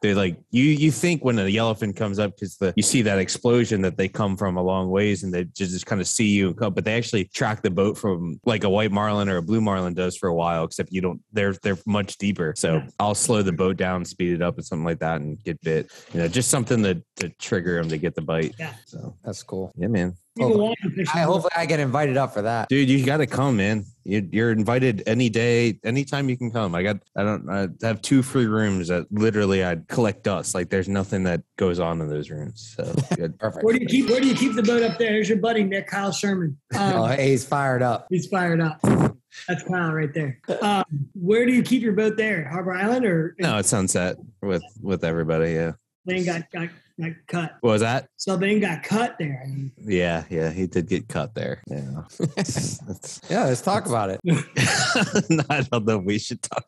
They you think when a yellowfin comes up, because you see that explosion that they come from a long ways, and they just kind of see you and come, but they actually track the boat from like a white marlin or a blue marlin does for a while, except you don't. They're much deeper. So I'll slow the boat down, speed it up, and something like that, and get bit. Just something to trigger them to get the bite. Yeah, so that's cool. Yeah, man. Hopefully I get invited up for that. Dude, you got to come, man. You're invited any day, anytime you can come. I have 2 free rooms that literally I'd collect dust. Like there's nothing that goes on in those rooms. So Perfect. Where do you keep the boat up there? There's your buddy Nick, Kyle Sherman. Hey, he's fired up. He's fired up. That's Kyle right there. Where do you keep your boat there? Harbor Island or? No, it's Sunset with everybody. Yeah. Then got cut. What was that? So Ben got cut there. Yeah, he did get cut there. Yeah. Yeah, let's talk about it. I don't know if we should talk.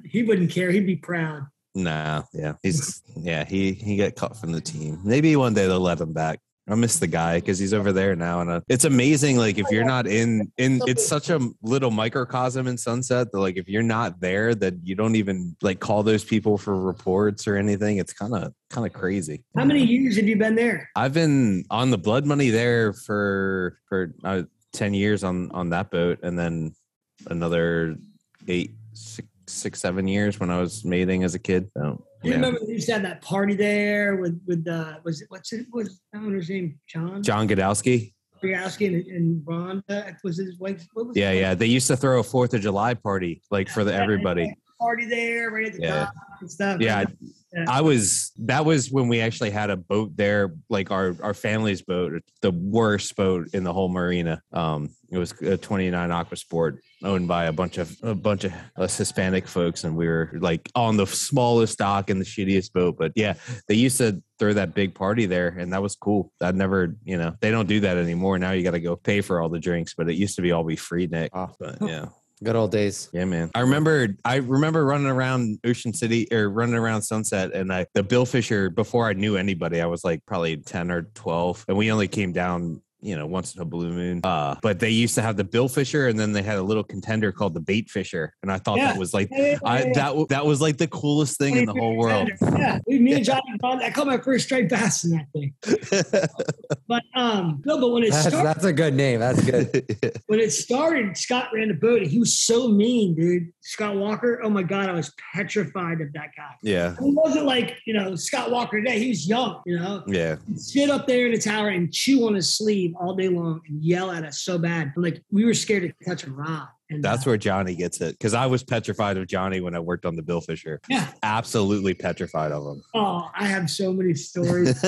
He wouldn't care. He'd be proud. Nah, yeah. He got cut from the team. Maybe one day they'll let him back. I miss the guy because he's over there now, and it's amazing. Like if you're not in, it's such a little microcosm in Sunset that like if you're not there, that you don't even like call those people for reports or anything. It's kind of crazy. How many years have you been there? I've been on the Blood Money there for 10 years on that boat, and then another 6, 7 years when I was mating as a kid. So, you remember they used to have that party there with what's I don't know his name, John Godowski and Rhonda was his wife. What was yeah. They used to throw a 4th of July party like for everybody. Party there right at the top and stuff. Yeah. That was when we actually had a boat there, like our family's boat, the worst boat in the whole marina. It was a 29 Aqua Sport owned by a bunch of us Hispanic folks, and we were like on the smallest dock in the shittiest boat. But yeah, they used to throw that big party there, and that was cool. That never, they don't do that anymore. Now you got to go pay for all the drinks, but it used to be all be free, Nick. Oh. But yeah. Good old days. Yeah, man. I remember running around Ocean City or running around Sunset, and the Billfisher, before I knew anybody, I was like probably 10 or 12, and we only came down once in a blue moon. But they used to have the Billfisher, and then they had a little contender called the Bait Fisher, and I thought that was like that was like the coolest thing in the whole world. Yeah, me and Johnny, I caught my first striped bass in that thing. But when it started, that's a good name. That's good. When it started, Scott ran the boat, and he was so mean, dude. Scott Walker. Oh my God, I was petrified of that guy. Yeah, he wasn't like Scott Walker today. He was young, Yeah, he'd sit up there in the tower and chew on his sleeve all day long and yell at us so bad. Like we were scared to touch a rod. And that's where Johnny gets it, because I was petrified of Johnny when I worked on the Billfisher. Yeah, absolutely petrified of him. Oh, I have so many stories.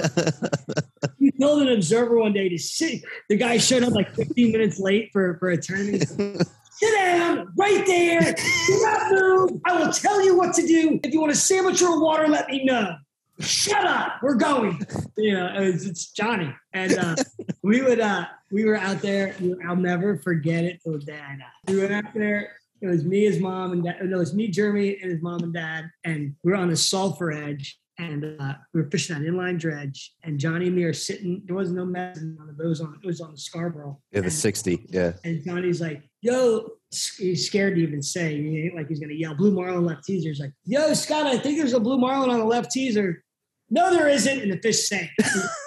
We told an observer one day to sit. The guy showed up like 15 minutes late for a tournament. Sit down right there. Do not move. I will tell you what to do. If you want a sandwich or water, let me know. Shut up. We're going. It's Johnny. And we were out there. I'll never forget it till the day I die. We went out there. It was me, his mom, and dad. No, it was me, Jeremy, and his mom and dad. And we were on the sulfur edge. And we were fishing on inline dredge. And Johnny and me are sitting. There was no messing on the boat. It was on the Scarborough. Yeah, the 60. Yeah. And Johnny's like, yo, he's scared to even say. He ain't like he's going to yell, blue marlin left teaser. He's like, yo, Scott, I think there's a blue marlin on the left teaser. No, there isn't. And the fish sank.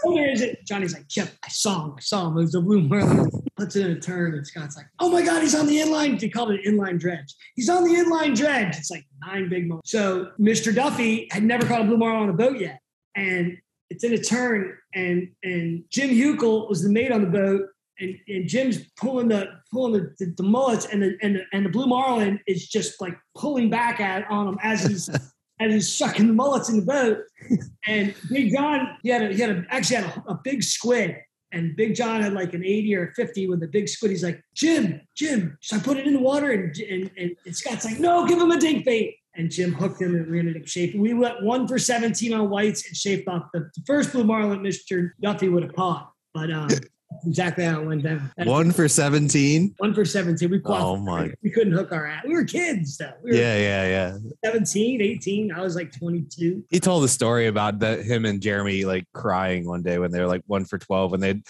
No, there isn't. Johnny's like, Chip, I saw him. It was a blue marlin. Puts it in a turn. And Scott's like, oh my God, he's on the inline. They called it inline dredge. He's on the inline dredge. It's like 9 big marlins. So Mr. Duffy had never caught a blue marlin on a boat yet. And it's in a turn. And Jim Huckel was the mate on the boat. And Jim's pulling the mullets, and the blue marlin is just like pulling back on him as he's sucking the mullets in the boat. And Big John, he had a big squid, and Big John had like an 80 or a 50 with a big squid. He's like, Jim, should I put it in the water? And Scott's like, no, give him a dink bait. And Jim hooked him, and we ended up shaping. We went 1 for 17 on whites and shaped off the first blue marlin Mr. Duffy would have caught. But exactly how it went down. 1 for 17? 1 for 17. We couldn't hook our ass. We were kids, though. Yeah. 17, 18. I was like 22. He told the story about him and Jeremy like crying one day when they were like 1 for 12, and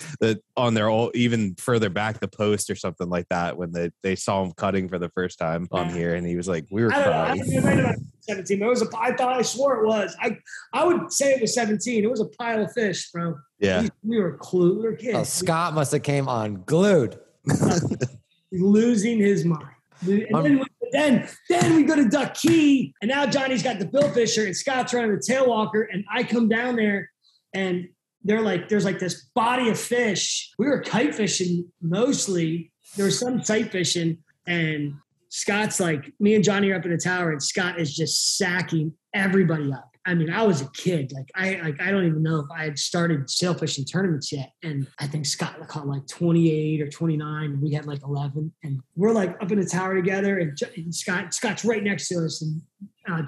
on their even further back the post or something like that when they saw him cutting for the first time on here, and he was like, we were crying. I right about 17, but I swore it was. I would say it was 17. It was a pile of fish, bro. Yeah, we were kids. Oh, Scott must have came unglued. Losing his mind. And then we go to Duck Key, and now Johnny's got the Billfisher, and Scott's running the tailwalker, and I come down there, and there's like this body of fish. We were kite fishing mostly. There was some sight fishing, and Scott's like, me and Johnny are up in the tower, and Scott is just sacking everybody up. I mean, I was a kid. I don't even know if I had started sailfishing tournaments yet. And I think Scott caught like 28 or 29, and we had like 11. And we're like up in the tower together, and Scott's right next to us. And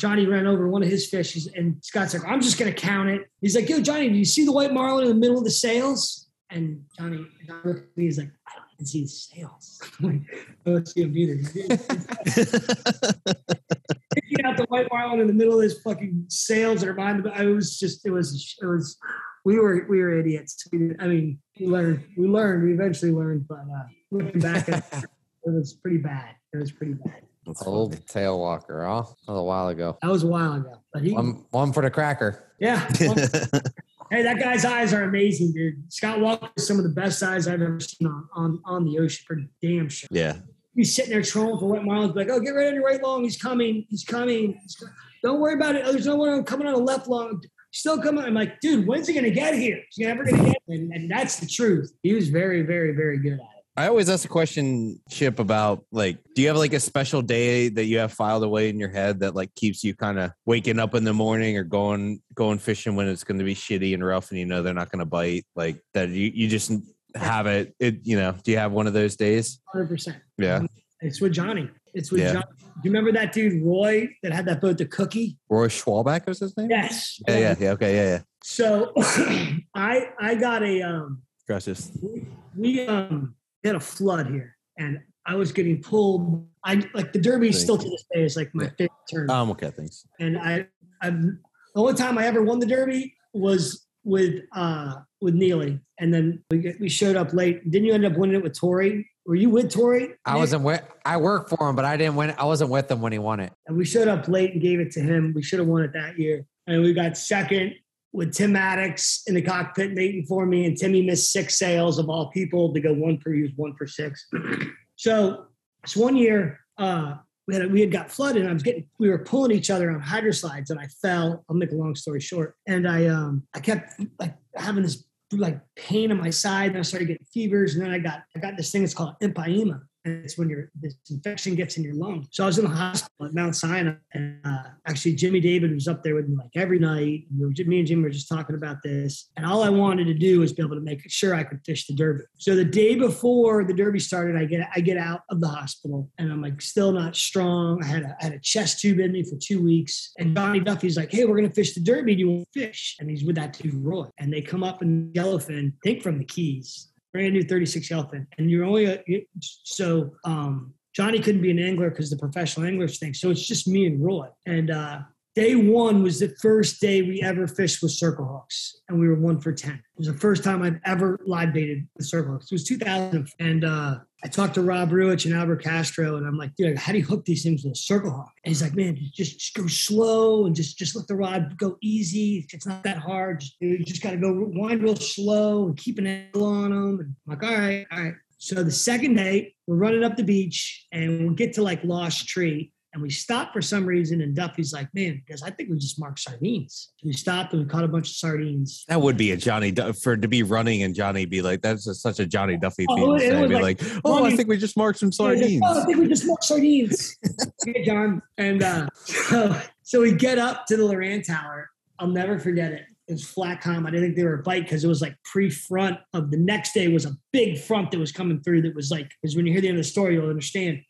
Johnny ran over one of his fishes, and Scott's like, I'm just going to count it. He's like, yo, Johnny, do you see the white marlin in the middle of the sails? And Johnny looked at me, he's like, I don't even see the sails. I don't see them either. Picking out the white marlin in the middle of this fucking sails that are behind the, we were idiots. We eventually learned, but looking back at it was pretty bad. Old tail walker, huh? That was a while ago. That was a while ago. But one for the cracker. Yeah. Hey, that guy's eyes are amazing, dude. Scott Walker is some of the best eyes I've ever seen on the ocean, for damn sure. Yeah. He's sitting there trolling for white marlins, like, oh, get ready on your right long. He's coming. Don't worry about it. Oh, there's no one coming on the left long. Still coming. I'm like, dude, when's he going to get here? He's never going to get here. And that's the truth. He was very, very, very good at it. I always ask the question, Chip, about like, do you have like a special day that you have filed away in your head that like keeps you kind of waking up in the morning or going fishing when it's going to be shitty and rough and you know they're not going to bite, like that you just have it, do you have one of those days? 100%. Yeah. It's with Johnny. Johnny. Do you remember that dude, Roy, that had that boat, the Cookie? Roy Schwalbach was his name? Yes. Yeah. Okay. Yeah. So I got a, Gracias. We had a flood here, and I was getting pulled. The Derby still to this day is like my favorite tournament. Okay, thanks. And the only time I ever won the Derby was with Neely, and then we showed up late. Didn't you end up winning it with Tori? Were you with Tori? I worked for him, but I didn't win. I wasn't with him when he won it. And we showed up late and gave it to him. We should have won it that year, and we got second with Tim Maddox in the cockpit waiting for me, and Timmy missed 6 sails of all people to go he was 1 for 6. So this one year, we had got flooded, and we were pulling each other on hydroslides, and I fell. I'll make a long story short. And I kept like having this like pain on my side, and I started getting fevers, and then I got this thing that's called empyema. And it's when this infection gets in your lungs. So I was in the hospital at Mount Sinai, and actually Jimmy David was up there with me like every night. And me and Jimmy were just talking about this. And all I wanted to do was be able to make sure I could fish the Derby. So the day before the Derby started, I get out of the hospital, and I'm like still not strong. I had a chest tube in me for 2 weeks. And Johnny Duffy's like, hey, we're going to fish the Derby. Do you want to fish? And he's with that dude, Roy. And they come up in yellowfin, I think from the Keys. Brand new 36 yellowfin, and you're only Johnny couldn't be an angler because the professional anglers think so. It's just me and Roy. And day one was the first day we ever fished with circle hooks, and we were 1 for 10. It was the first time I've ever live baited with circle hooks. It was 2000, and I talked to Rob Ruich and Albert Castro, and I'm like, dude, how do you hook these things with a circle hook? And he's like, man, just go slow and just let the rod go easy. It's not that hard. You just got to go wind real slow and keep an angle on them. And I'm like, all right. So the second day, we're running up the beach, and we get to like Lost Tree. And we stopped for some reason, and Duffy's like, man, because I think we just marked sardines. So we stopped and we caught a bunch of sardines. That would be a Johnny to be running and Johnny be like, that's such a Johnny Duffy thing to say. Be like, I think we just marked some sardines. I think we just marked sardines. Yeah, John. And so we get up to the Loran Tower. I'll never forget it. It was flat calm. I didn't think they were a bite because it was like pre-front of the next day was a big front that was coming through that was like, because when you hear the end of the story, you'll understand.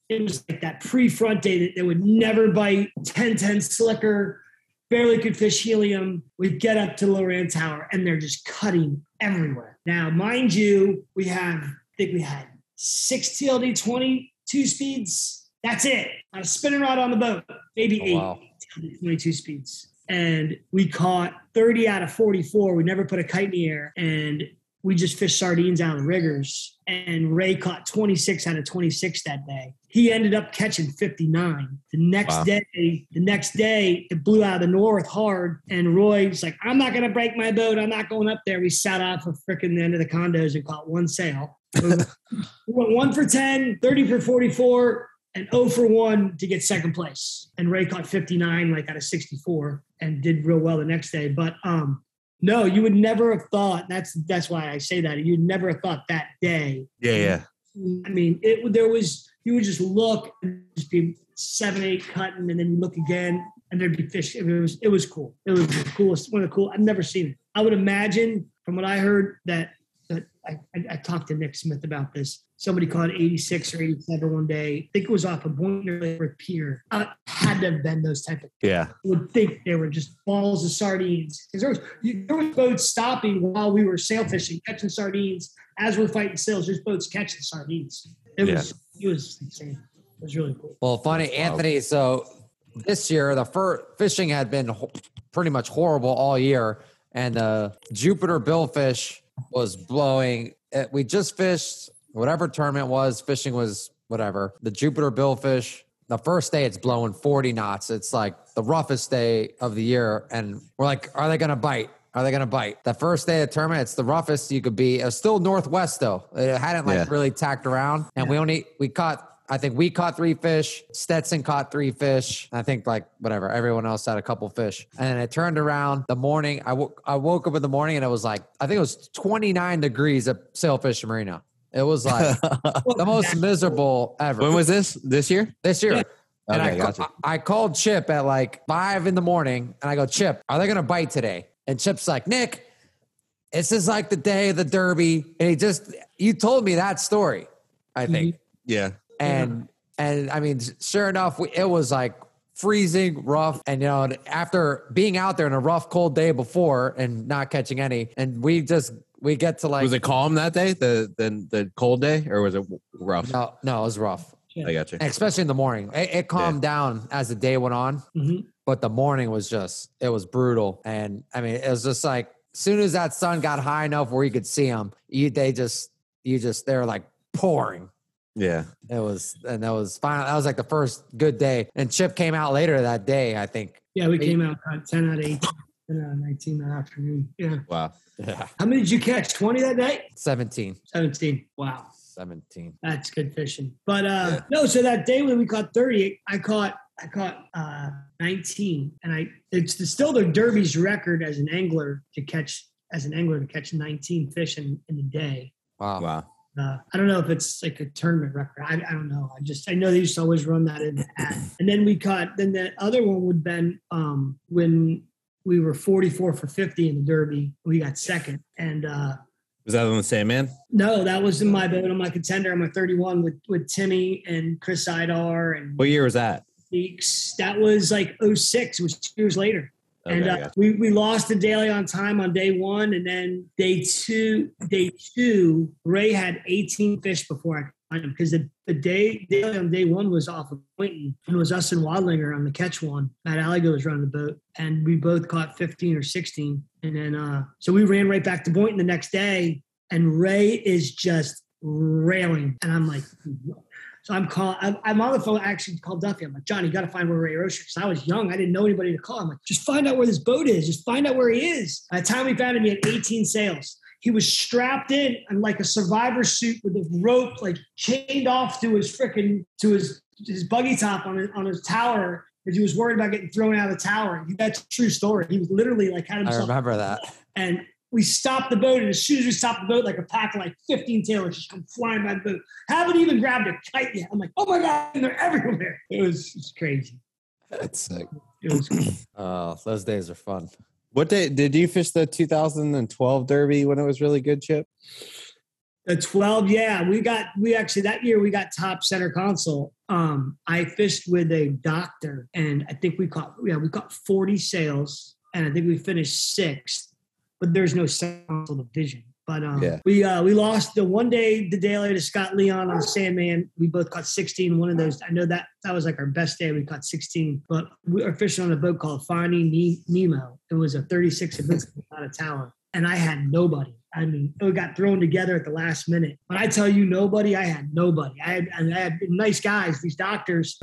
It was like that pre-front day that they would never bite, 10-10 slicker, barely could fish helium. We'd get up to Loran Tower, and they're just cutting everywhere. Now, mind you, I think we had 6 TLD 22 speeds. That's it. On a spinning rod on the boat, maybe 8 TLD 22 speeds. And we caught 30 out of 44. We never put a kite in the air. And we just fished sardines out of the riggers. And Ray caught 26 out of 26 that day. He ended up catching 59. The next day, it blew out of the north hard. And Roy's like, I'm not going to break my boat. I'm not going up there. We sat off of frickin' the end of the condos and caught 1 sail. We went 1 for 10, 30 for 44, and 0 for 1 to get second place. And Ray caught 59, like out of 64, and did real well the next day. But No, you would never have thought. That's why I say that. You'd never have thought that day. Yeah. I mean, you would just look and just be 7, 8 cutting, and then you look again and there'd be fish. It was cool. It was the coolest, one of the cool. I've never seen it. I would imagine from what I heard that I talked to Nick Smith about this. Somebody caught 86 or 87 one day. I think it was off a Boynton Pier. Had to have been those type of. Yeah. I would think they were just balls of sardines. Because there was boats stopping while we were sail fishing, catching sardines. As we're fighting sails, there's boats catching sardines. It was insane. It was really cool. Well, funny, Anthony. So this year, the fishing had been pretty much horrible all year, and the Jupiter Billfish was blowing. We just fished whatever tournament was. Fishing was whatever. The Jupiter Billfish. The first day, it's blowing 40 knots. It's like the roughest day of the year, and we're like, "Are they going to bite? Are they going to bite?" The first day of the tournament, it's the roughest you could be. It was still northwest though. It hadn't really tacked around, and we caught. I think we caught 3 fish. Stetson caught 3 fish. I think everyone else had a couple fish. And then it turned around the morning. I woke up in the morning and it was like, I think it was 29 degrees at Sailfish Marina. It was like the most miserable ever. When was this? This year? This year. Yeah. And Okay, I called Chip at like 5 a.m. and I go, "Chip, are they going to bite today?" And Chip's like, "Nick, this is like the day of the Derby." And you told me that story, I think. Yeah. And I mean, sure enough, it was like freezing, rough. And, after being out there in a rough, cold day before and not catching any, and we get to like. Was it calm that day, the cold day, or was it rough? No, it was rough. I got you. And especially in the morning. It calmed down as the day went on, but the morning was it was brutal. And I mean, it was just like, as soon as that sun got high enough where you could see them, they were like pouring. Yeah. That was fine. That was like the first good day. And Chip came out later that day, I think. Yeah, we came out 10 out of 18, 10 out of 19 that afternoon. Yeah. Wow. Yeah. How many did you catch? 20 that night? 17. 17. Wow. 17. That's good fishing. But no, so that day when we caught 30, I caught 19. And it's still the Derby's record as an angler to catch 19 fish in a day. Wow. I don't know if it's like a tournament record. I don't know. I know they used to always run that in the ad. And then the other one would have been when we were 44 for 50 in the Derby. We got second. And was that on the same man? No, that was in my boat on my contender on my 31 with Timmy and Chris Idar. And What year was that? Weeks. That was like 06. It was 2 years later. Okay, And we lost the daily on time on day 1, and then day two, Ray had 18 fish before I could find him, because the daily on day 1 was off of Boynton, and it was us and Wadlinger on the catch one. Matt Alligo was running the boat, and we both caught 15 or 16. And then so we ran right back to Boynton the next day, and Ray is just railing, and I'm like, so I'm on the phone. I actually called Duffy. I'm like, "John, you got to find where Ray Rocher is." I was young. I didn't know anybody to call. I'm like, "Just find out where this boat is. Just find out where he is." By the time we found him, he had 18 sails. He was strapped in like a survivor suit with a rope, like chained off to his his buggy top on his tower, because he was worried about getting thrown out of the tower. That's a true story. He was literally like had himself. I remember that. And we stopped the boat, and as soon as we stopped the boat, like a pack of like 15 tailors just come flying by the boat. Haven't even grabbed a kite yet. I'm like, "Oh my God, and they're everywhere." It's crazy. That's sick. It was cool. Oh, those days are fun. What day did you fish the 2012 Derby when it was really good, Chip? The 12, yeah. We actually that year we got top center console. I fished with a doctor, and I think we caught 40 sails, and I think we finished 6th. But there's no central division. But we lost the one day, the day later, to Scott Leon on Sandman. We both caught 16. One of those, I know that was like our best day. We caught 16. But we were fishing on a boat called Finding Nemo. It was a 36 out of tower. And I had nobody. I mean, it got thrown together at the last minute. When I tell you nobody, I had nobody. I had nice guys, these doctors.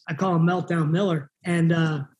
I call him Meltdown Miller. And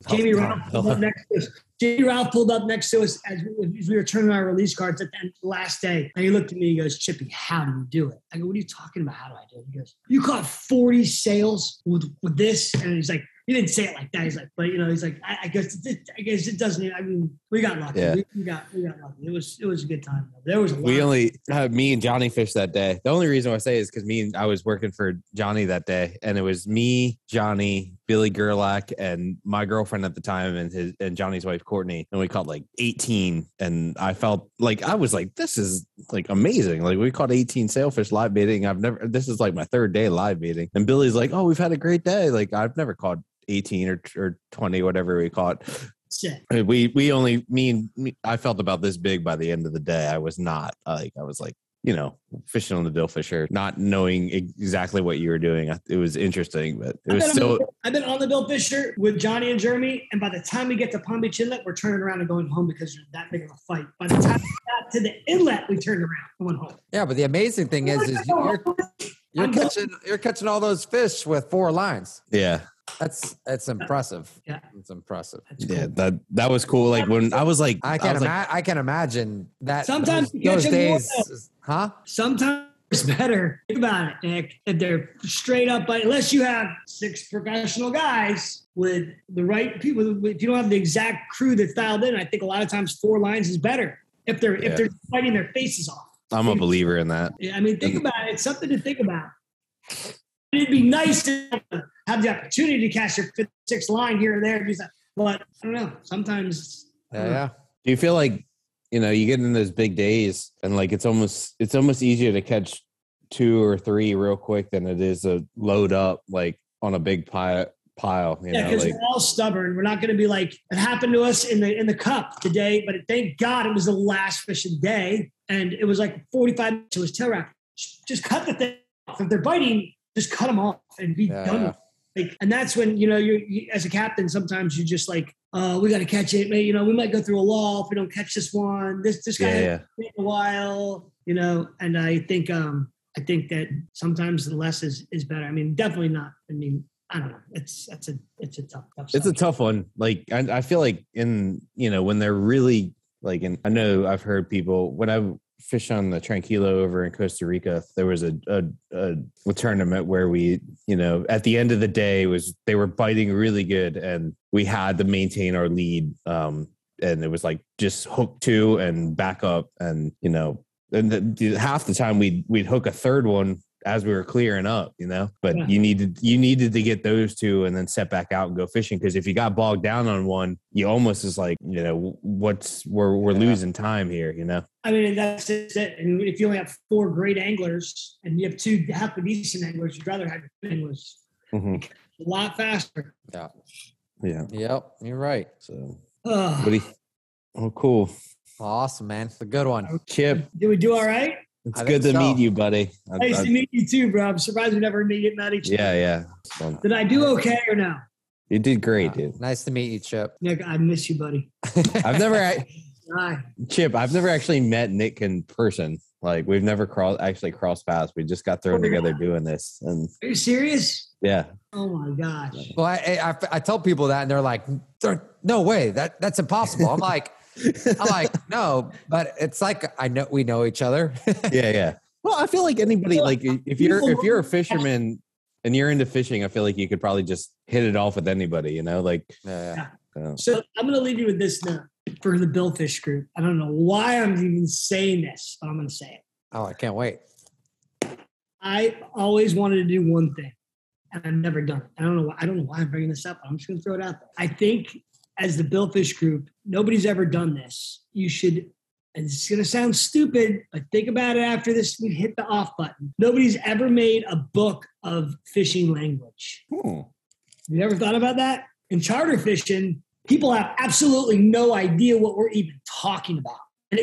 Jamie Ralph pulled up next to us. Jamie Ralph pulled up next to us as we were turning our release cards at the end, the last day. And he looked at me, he goes, Chippy, how do you do it? I go, what are you talking about? How do I do it? He goes, you caught 40 sales with this? And he's like, he didn't say it like that. He's like, but he's like, I guess it doesn't. I mean, we got lucky. Yeah. We got lucky. It was a good time. There was a lot. Me and Johnny fished that day. The only reason I say is because I was working for Johnny that day, and it was me, Johnny, Billy Gerlach, and my girlfriend at the time, and Johnny's wife Courtney, and we caught like 18. And I felt like I was like, this is like amazing. Like we caught 18 sailfish live baiting. This is like my third day live baiting, and Billy's like, oh, we've had a great day. Like I've never caught 18 or 20, whatever we caught. I felt about this big by the end of the day. I was not like, I was like, fishing on the Billfish, not knowing exactly what you were doing. It was interesting, but it was still. I've been on the Billfisher with Johnny and Jeremy, and by the time we get to Palm Beach Inlet, we're turning around and going home because there's that big of a fight. By the time we got to the inlet, we turned around and went home. Yeah, but the amazing thing is you're catching all those fish with 4 lines. Yeah. That's impressive. Yeah, it's impressive. Yeah, that was cool. Like when I was like, I can imagine that. Sometimes those days, huh? Sometimes it's better. Think about it, Nick. If they're straight up, but unless you have 6 professional guys with the right people, if you don't have the exact crew that's dialed in, I think a lot of times 4 lines is better. If they're fighting their faces off. I'm a believer in that. Yeah, I mean, think about it. It's something to think about. It'd be nice to have the opportunity to catch your 5th, 6th line here and there. But I don't know. Sometimes. Yeah. Do you feel like, you get in those big days and like it's almost easier to catch 2 or 3 real quick than it is to load up like on a big pile. Because we're all stubborn. We're not going to be like it happened to us in the cup today. But thank God it was the last fishing day, and it was like 45 minutes. It was tail wrap. Just cut the thing off. If they're biting, just cut them off and be done with it. And that's when, you as a captain, sometimes you just like, we got to catch it. We might go through a lull if we don't catch this one. This guy has taken a while, and I think that sometimes the less is better. I mean, definitely not. I mean, I don't know. It's a tough It's subject. A tough one. Like, I feel like when they're really like, and I know I've heard people when I fish on the Tranquilo over in Costa Rica, there was a tournament where we, at the end of the day they were biting really good and we had to maintain our lead. And it was like just hook 2 and back up and, and half the time we'd hook a 3rd one as we were clearing up, but you needed to get those 2 and then set back out and go fishing. Cause if you got bogged down on one, you almost is like, we're losing time here, I mean, that's it. And if you only have 4 great anglers and you have 2 half decent anglers, you'd rather have anglers a lot faster. Yeah. Yeah. Yep. You're right. So, cool. Awesome, man. It's a good one. Chip. Did we do all right? It's good to meet you, buddy. Nice to meet you too, bro. I'm surprised we never met each other. Yeah. Did I do okay or no? You did great, dude. Nice to meet you, Chip. Nick, I miss you, buddy. I've never actually met Nick in person. Like we've never crossed paths. We just got thrown together doing this. And are you serious? Yeah. Oh my gosh. Well, I tell people that and they're like, no way. That's impossible. I'm like, no, but it's like we know each other. Yeah. Well, I feel like anybody, like if you're a fisherman and you're into fishing, I feel like you could probably just hit it off with anybody, like. Yeah. So I'm going to leave you with this now for the Billfish group. I don't know why I'm even saying this, but I'm going to say it. Oh, I can't wait. I always wanted to do one thing, and I've never done it. I don't know why I'm bringing this up. I'm just going to throw it out there. I think as the Billfish group, nobody's ever done this. You should, and it's going to sound stupid, but think about it after this, we hit the off button. Nobody's ever made a book of fishing language. You ever thought about that? In charter fishing, people have absolutely no idea what we're even talking about. And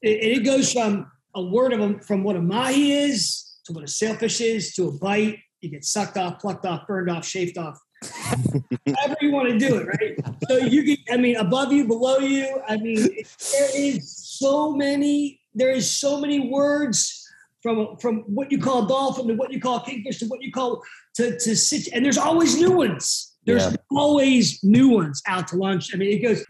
it goes from a word from what a mahi is to what a sailfish is to a bite. You get sucked off, plucked off, burned off, shaved off. However you want to do it, right? So you can, above you, below you. There is so many words from what you call dolphin to what you call kingfish to what you call to sit, and there's always new ones. There's always new ones out to lunch. I mean, it goes.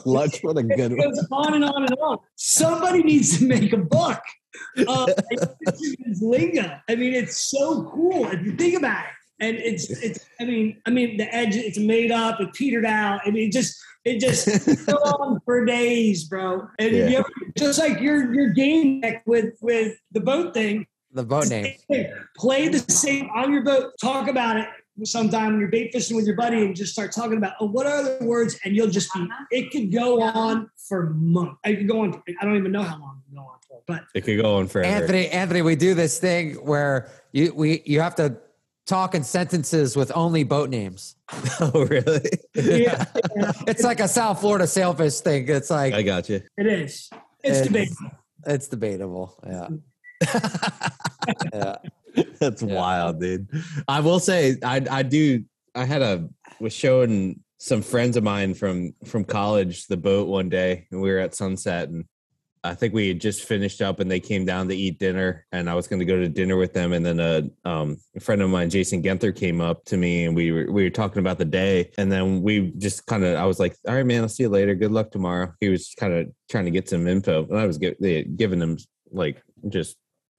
Lunch, what a good one. It goes on and on and on. Somebody needs to make a buck. It's lingo. I mean, it's so cool if you think about it. And it's. I mean, the edge. It's made up. It petered out. I mean, it just go on for days, bro. And if you ever, just like your game deck with the boat thing. The boat name. Play the same on your boat. Talk about it sometime when you're bait fishing with your buddy and just start talking about, what are the words? And you'll just be, it could go on for months. It could go on. I don't even know how long it could go on for, but it could go on forever. Anthony, we do this thing where you have to talk in sentences with only boat names. Oh, really? Yeah. It's like a South Florida sailfish thing. It's like, I got you. It is. It's debatable. It's debatable. Yeah. Yeah. That's wild, dude. I will say I was showing some friends of mine from college the boat one day, and we were at sunset, and I think we had just finished up and they came down to eat dinner, and I was going to go to dinner with them. And then a friend of mine, Jason Genther, came up to me and we were talking about the day. And then we just I was like, all right, man, I'll see you later. Good luck tomorrow. He was kind of trying to get some info, and I was giving him like just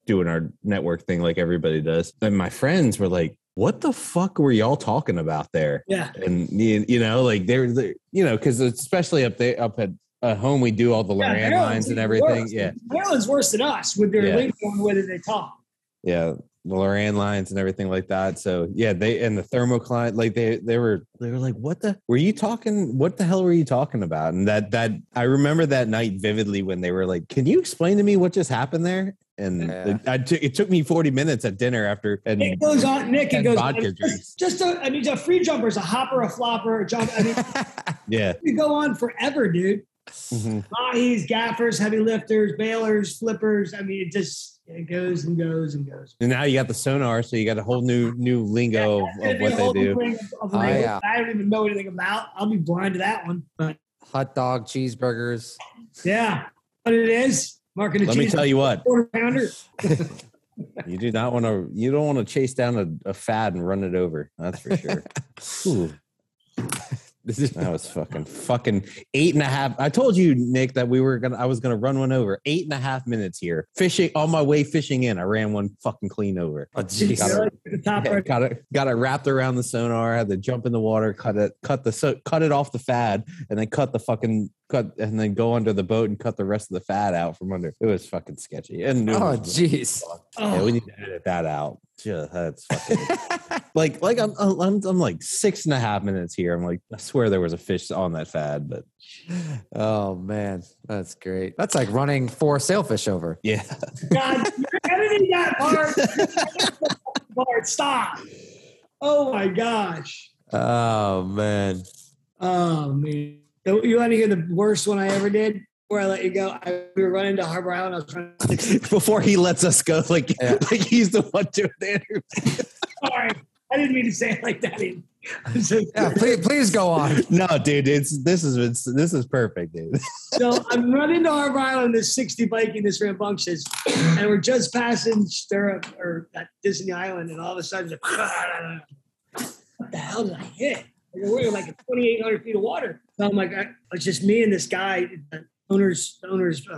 doing our network thing like everybody does. And my friends were like, what the fuck were y'all talking about there? Yeah. And like they're because especially up at home, we do all the Loran lines and everything. Worse. Yeah. Maryland's worse than us with their lingo and whether they talk. Yeah. The Loran lines and everything like that. So yeah, they and the thermocline, like they were like, what the hell were you talking about? And that I remember that night vividly when they were like, can you explain to me what just happened there? And it took me 40 minutes at dinner after. And it goes on, Nick. It goes on. Just a free jumper is a hopper, a flopper, a jump. I mean, yeah, you go on forever, dude. Mm-hmm. Mahis, gaffers, heavy lifters, bailers, flippers. I mean, it goes and goes and goes. And now you got the sonar, so you got a whole new lingo of what they do. I don't even know anything about. I'll be blind to that one. But hot dog, cheeseburgers. Yeah, what it is. Marking Let me tell you what. Quarter pounder. You don't want to chase down a fad and run it over. That's for sure. Ooh. That was fucking 8.5. I told you, Nick, that I was gonna run one over. 8.5 minutes here. Fishing on my way fishing in. I ran one fucking clean over. Oh, geez. Got it wrapped around the sonar, had to jump in the water, cut it off the fad, and then and then go under the boat and cut the rest of the fad out from under. It was fucking sketchy. And jeez. Yeah, we need to edit that out. Yeah, that's fucking like I'm like 6.5 minutes here. I'm like, I swear there was a fish on that fad, but oh man, that's great. That's like running 4 sailfish over. Yeah. God, you're editing that part. Stop. Oh my gosh. Oh man. You want to hear the worst one I ever did? Before I let you go, we were running to Harbor Island. I was trying to before he lets us go, like he's the one doing the interview. Sorry, I didn't mean to say it like that. Please go on. No, dude, this is perfect, dude. So I'm running to Harbor Island, this 60 Viking, this rambunctious, and we're just passing Stirrup or at Disney Island, and all of a sudden, what the hell did I hit? We're like at 2,800 feet of water. So I'm like, it's just me and this guy, the owner's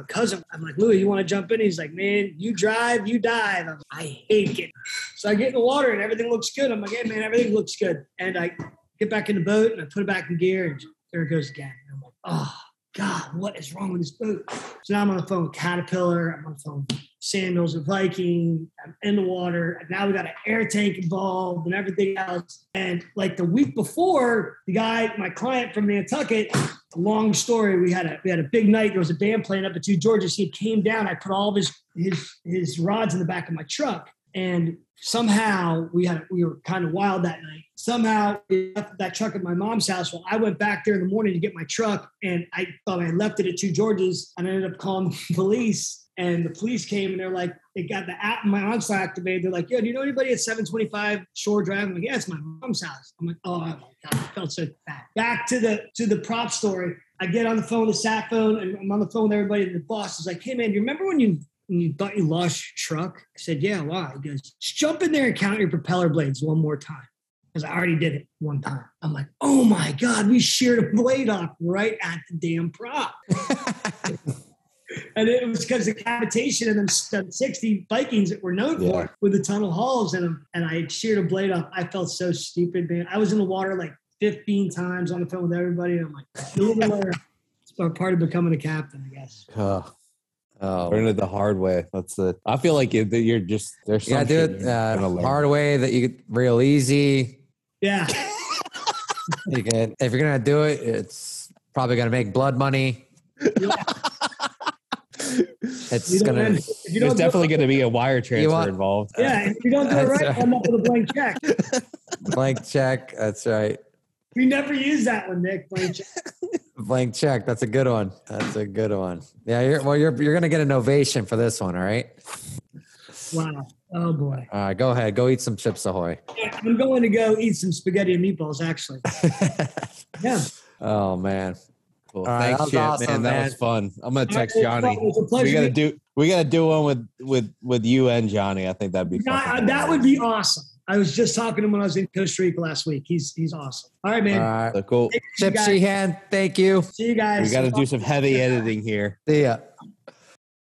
cousin. I'm like, Louis, you want to jump in? He's like, man, you drive, you dive. I'm like, I hate it. So I get in the water and everything looks good. I'm like, hey, man, everything looks good. And I get back in the boat and I put it back in gear and there it goes again. And I'm like, oh, God, what is wrong with this boat? So now I'm on the phone with Caterpillar. I'm on the phone with Samuels and Viking. I'm in the water. And now we got an air tank involved and everything else. And like the week before, the guy, my client from Nantucket, long story. We had a big night. There was a band playing up at Two Georges. He came down. I put all of his rods in the back of my truck. And somehow we were kind of wild that night. Somehow we left that truck at my mom's house. Well, I went back there in the morning to get my truck, and I thought I left it at Two Georges, and I ended up calling the police. And the police came, and they're like, they got the app, my OnStar activated. They're like, yo, do you know anybody at 725 Shore Drive? I'm like, yeah, it's my mom's house. I'm like, oh my God, I felt so bad. Back to the prop story. I get on the phone, the sat phone, and I'm on the phone with everybody. And the boss is like, hey man, you remember when you thought you lost your truck? I said, yeah, why? He goes, just jump in there and count your propeller blades one more time. because I already did it one time. I'm like, oh my God, we sheared a blade off right at the damn prop. And it was because the cavitation and them 60 Vikings that were known for with the tunnel hulls in them. And I sheared a blade off. I felt so stupid, man. I was in the water like 15 times on the phone with everybody. And I'm like, it's part of becoming a captain, I guess. Learn it the hard way. That's it. I feel like you're just there's some do it hard way that you get real easy. Yeah. If you're gonna do it, it's probably gonna make blood money. Yeah. It's gonna. There's definitely going to be a wire transfer involved. Yeah, if you don't do it right, I'm up with a blank check. Blank check. That's right. We never use that one, Nick. Blank check. Blank check. That's a good one. That's a good one. Yeah. You're going to get an ovation for this one. All right. Wow. Oh boy. All right. Go ahead. Go eat some Chips Ahoy. Yeah, I'm going to go eat some spaghetti and meatballs. Actually. Yeah. Oh man. Cool. Right, Thanks, Chip. awesome, That was fun. I'm gonna text Johnny. We gotta do one with you and Johnny. I think that'd be fun. That would be awesome. I was just talking to him when I was in Costa Rica last week. He's awesome. All right, man. All right. So cool. Chip Sheehan, thank you. See you guys. We got to do some heavy editing here. See ya.